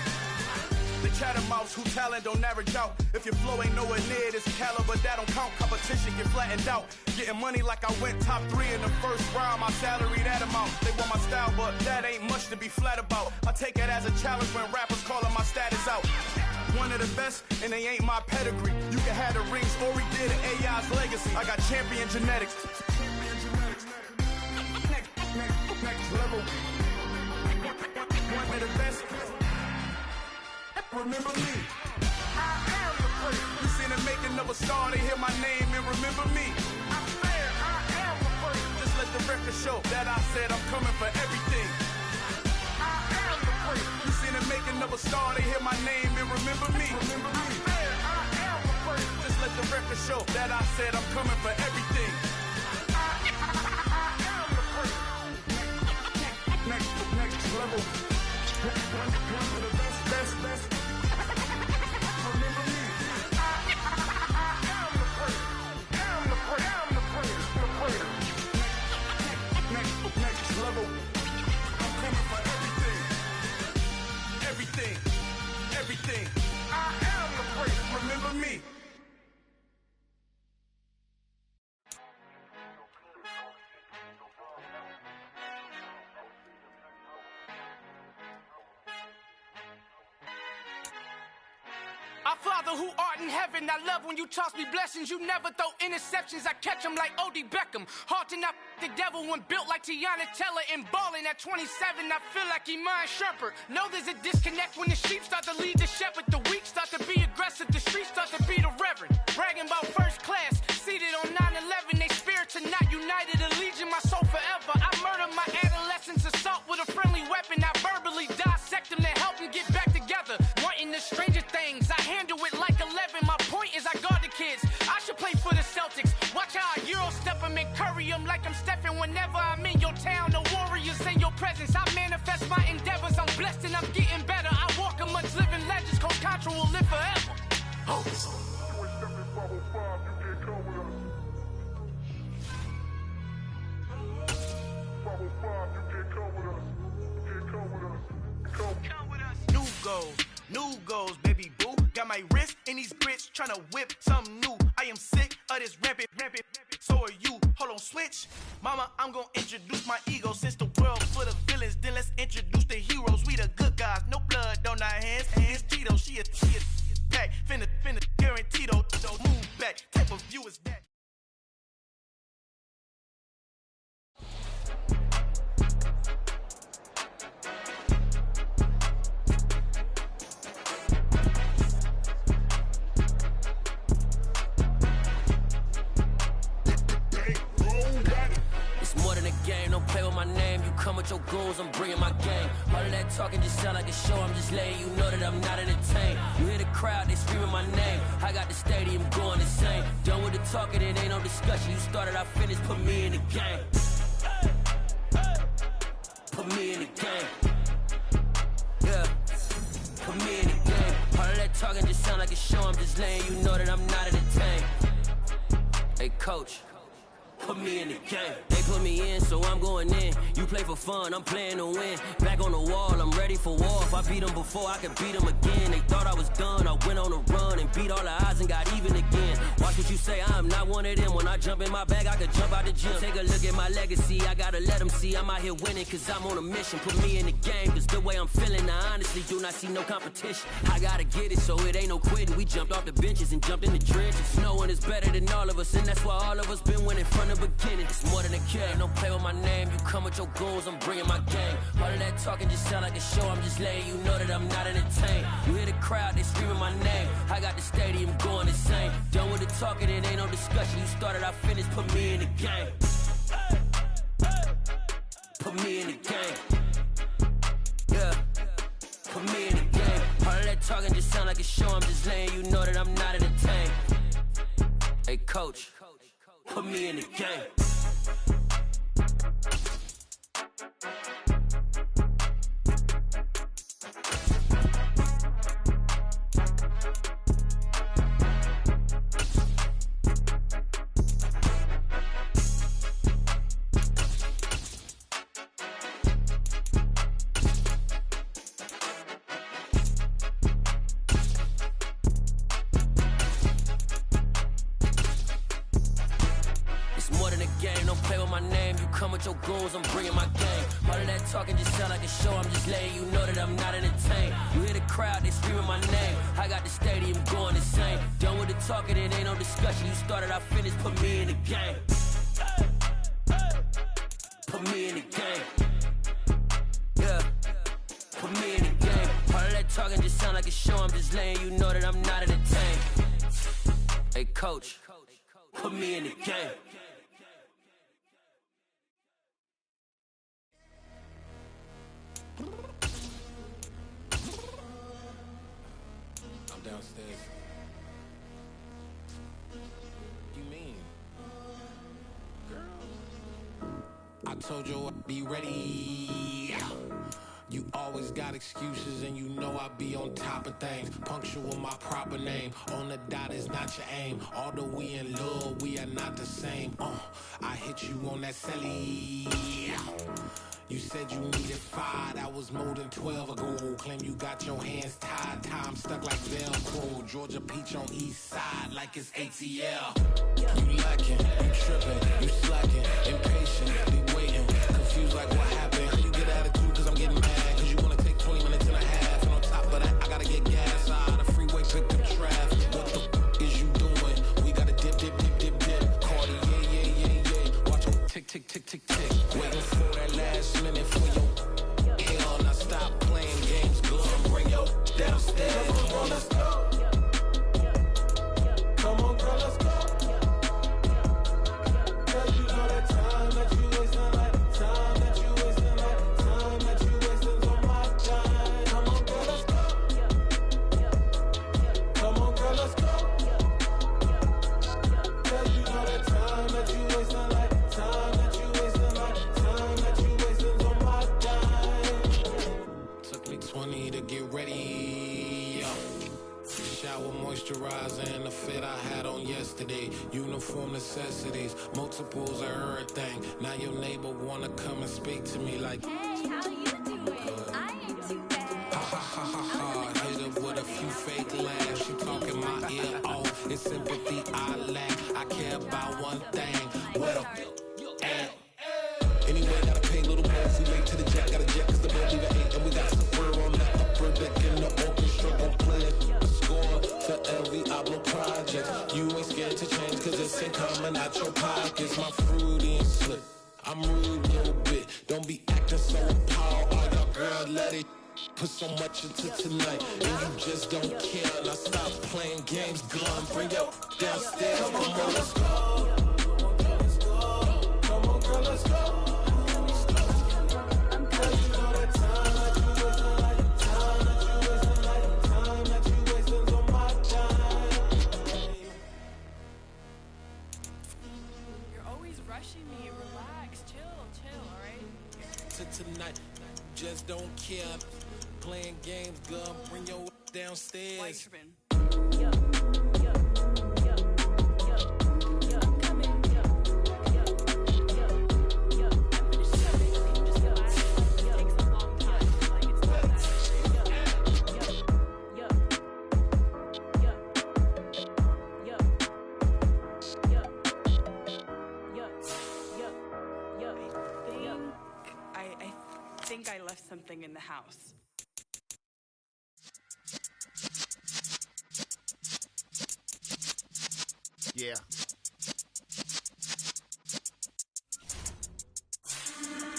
Speaker 3: The chattermouths who talent don't average out. If your flow ain't nowhere near this caliber, that don't count. Competition get flattened out. Getting money like I went top 3 in the first round. My salary that amount. They want my style, but that ain't much to be flat about. I take it as a challenge when rappers calling my status out. One of the best, and they ain't my pedigree. You can have the rings, or we did it, AI's legacy. I got champion genetics. Next level. One of the best. Remember me. I am the prince. You seen the making of a star, they hear my name and remember me. I am the prince. Just let the record show that I said I'm coming for everything. I am the prince. You seen the making of a star, they hear my name and remember me. Remember me. I am the prince. Just let the record show that I said I'm coming for everything. I am the prince. Next level. One of the best. Everything. I am the prince. Remember me.
Speaker 17: Our Father who art in heaven, I love when you toss me blessings. You never throw interceptions, I catch them like O.D. Beckham. Hard to knock the devil when built like Tiana Teller and balling at 27, I feel like Iman Shumpert. Know there's a disconnect when the sheep start to lead the shepherd. The weak start to be aggressive, the streets start to be the reverend. Bragging about first class, seated like I'm Stephen whenever I'm in your town. The warriors in your presence. I manifest my endeavors. I'm blessed and I'm getting better. I walk amongst living legends. Coach Contra will live forever. Oh.
Speaker 16: New goals, baby boo. Got my wrist in these grits, tryna whip something new. I am sick of this rampant. So are you. Hold on, switch. Mama, I'm gonna introduce my ego. Since the world full of villains, then let's introduce the heroes. We the good guys, no blood on our hands. Hands Tito, she a pack. Finna, guaranteed, move back. Type of view is that?
Speaker 19: Don't play with my name, you come with your goons, I'm bringing my game. All of that talking just sound like a show, I'm just letting you know that I'm not entertained. You hear the crowd, they screaming my name, I got the stadium going insane. Done with the talking, it ain't no discussion, you started, I finished, put me in the game. Put me in the game. Yeah, put me in the game. All of that talking just sound like a show, I'm just letting you know that I'm not entertained. Hey coach, put me in the game. They put me in, so I'm going in. You play for fun, I'm playing to win. Back on the wall, I'm ready for war. If I beat them before, I can beat them again. They thought I was done, I went on a run and beat all the odds and got even again. Watch what you say, I'm not one of them. When I jump in my bag, I could jump out the gym. Take a look at my legacy, I gotta let them see I'm out here winning, cause I'm on a mission. Put me in the game, cause the way I'm feeling, I honestly do not see no competition. I gotta get it, so it ain't no quitting. We jumped off the benches and jumped in the trenches. No one is better than all of us, and that's why all of us been winning from the beginning. It's more than a game, don't play with my name. You come with your goons, I'm bringing my game. All of that talking just sound like a show, I'm just letting you know that I'm not entertained. You hear the crowd, they screaming my name, I got the stadium going insane. Done with the talking, it ain't no discussion. You started, I finished, put me in the game. Put me in the game. Yeah, put me in the game. All of that talking just sound like a show, I'm just letting you know that I'm not entertained. Hey coach, put me in the game. Your goons, I'm bringing my game. All of that talking just sound like a show, I'm just letting you know that I'm not entertained. You hear the crowd, they screaming my name, I got the stadium going insane. Done with the talking, it ain't no discussion. You started, I finished, put me in the game. Put me in the game. Yeah, put me in the game. All of that talking just sound like a show, I'm just letting you know that I'm not entertained. Hey coach, put me in the game.
Speaker 2: I'm downstairs. What you mean? Girl, I told you I'd be ready. You always got excuses and you know I be on top of things. Punctual my proper name. On the dot is not your aim. Although we in love, we are not the same. I hit you on that celly. You said you needed 5, that was more than 12 ago. Claim you got your hands tied, time stuck like Velcro. Georgia Peach on east side like it's ATL. You lacking, you tripping, you slacking, impatient, be waiting, confused like what happened. How you get attitude cause I'm getting mad, cause you wanna take 20 minutes and a half. And on top of that, I gotta get gas out the freeway, pick up traffic. What the is you doing? We gotta dip. Cardi, yeah. Watch your tick. Waiting for that last minute for your hell. Now stop playing games, go and bring your downstairs. Come on, girl, let's go. Come on, girl, let's go. Cause you uniform necessities, multiples of everything. Now your neighbor wanna come and speak to me like,
Speaker 6: hey, how you doing? I ain't too bad.
Speaker 2: Ha ha ha ha ha. Hit her with a few fake laughs. She talking my ear off. It's sympathy I lack. I care about one thing. What up? Anyway, gotta pay a little more. We late to the jack, got a jet cause the band leave at 8. And we got some fur on that upper deck in the orchestra. Gon' play a score to every Ablo project. You ain't scared to change cause it's ain't coming out your pockets. My fruity and slip. I'm rude a little bit. Don't be acting so appalled. Oh, your girl, let it put so much into tonight. And you just don't care. Now stop playing games, gun. Bring your downstairs. Come on, let's go. Come on, girl, let's go. Tonight, just don't care. Playing games, girl. Bring your downstairs.
Speaker 1: I think I left something in the house.
Speaker 21: Yeah.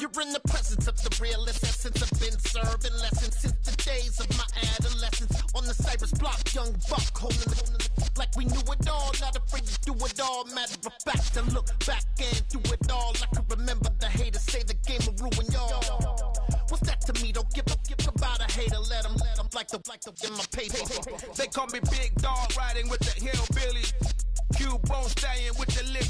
Speaker 21: You're in the presence of the realest essence. I've been serving lessons since the days of my adolescence. On the Cypress block, young buck holding the like we knew it all. Not afraid to do it all. Matter of fact, to look back and do it all. I can remember the haters say the game will ruin y'all. What's that to me? Don't give about a hater. Let them like the in my paper.
Speaker 3: They call me Big Dog, riding with the hillbillies. Cubone stallion with the lick.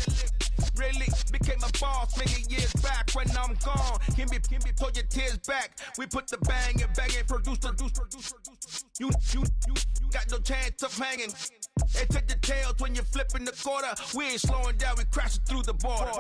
Speaker 3: Really became a boss many years back. When I'm gone, can be pull your tears back. We put the bang and produce. You got no chance of hanging. They take the tails when you're flipping the quarter. We ain't slowing down, we crashing through the border.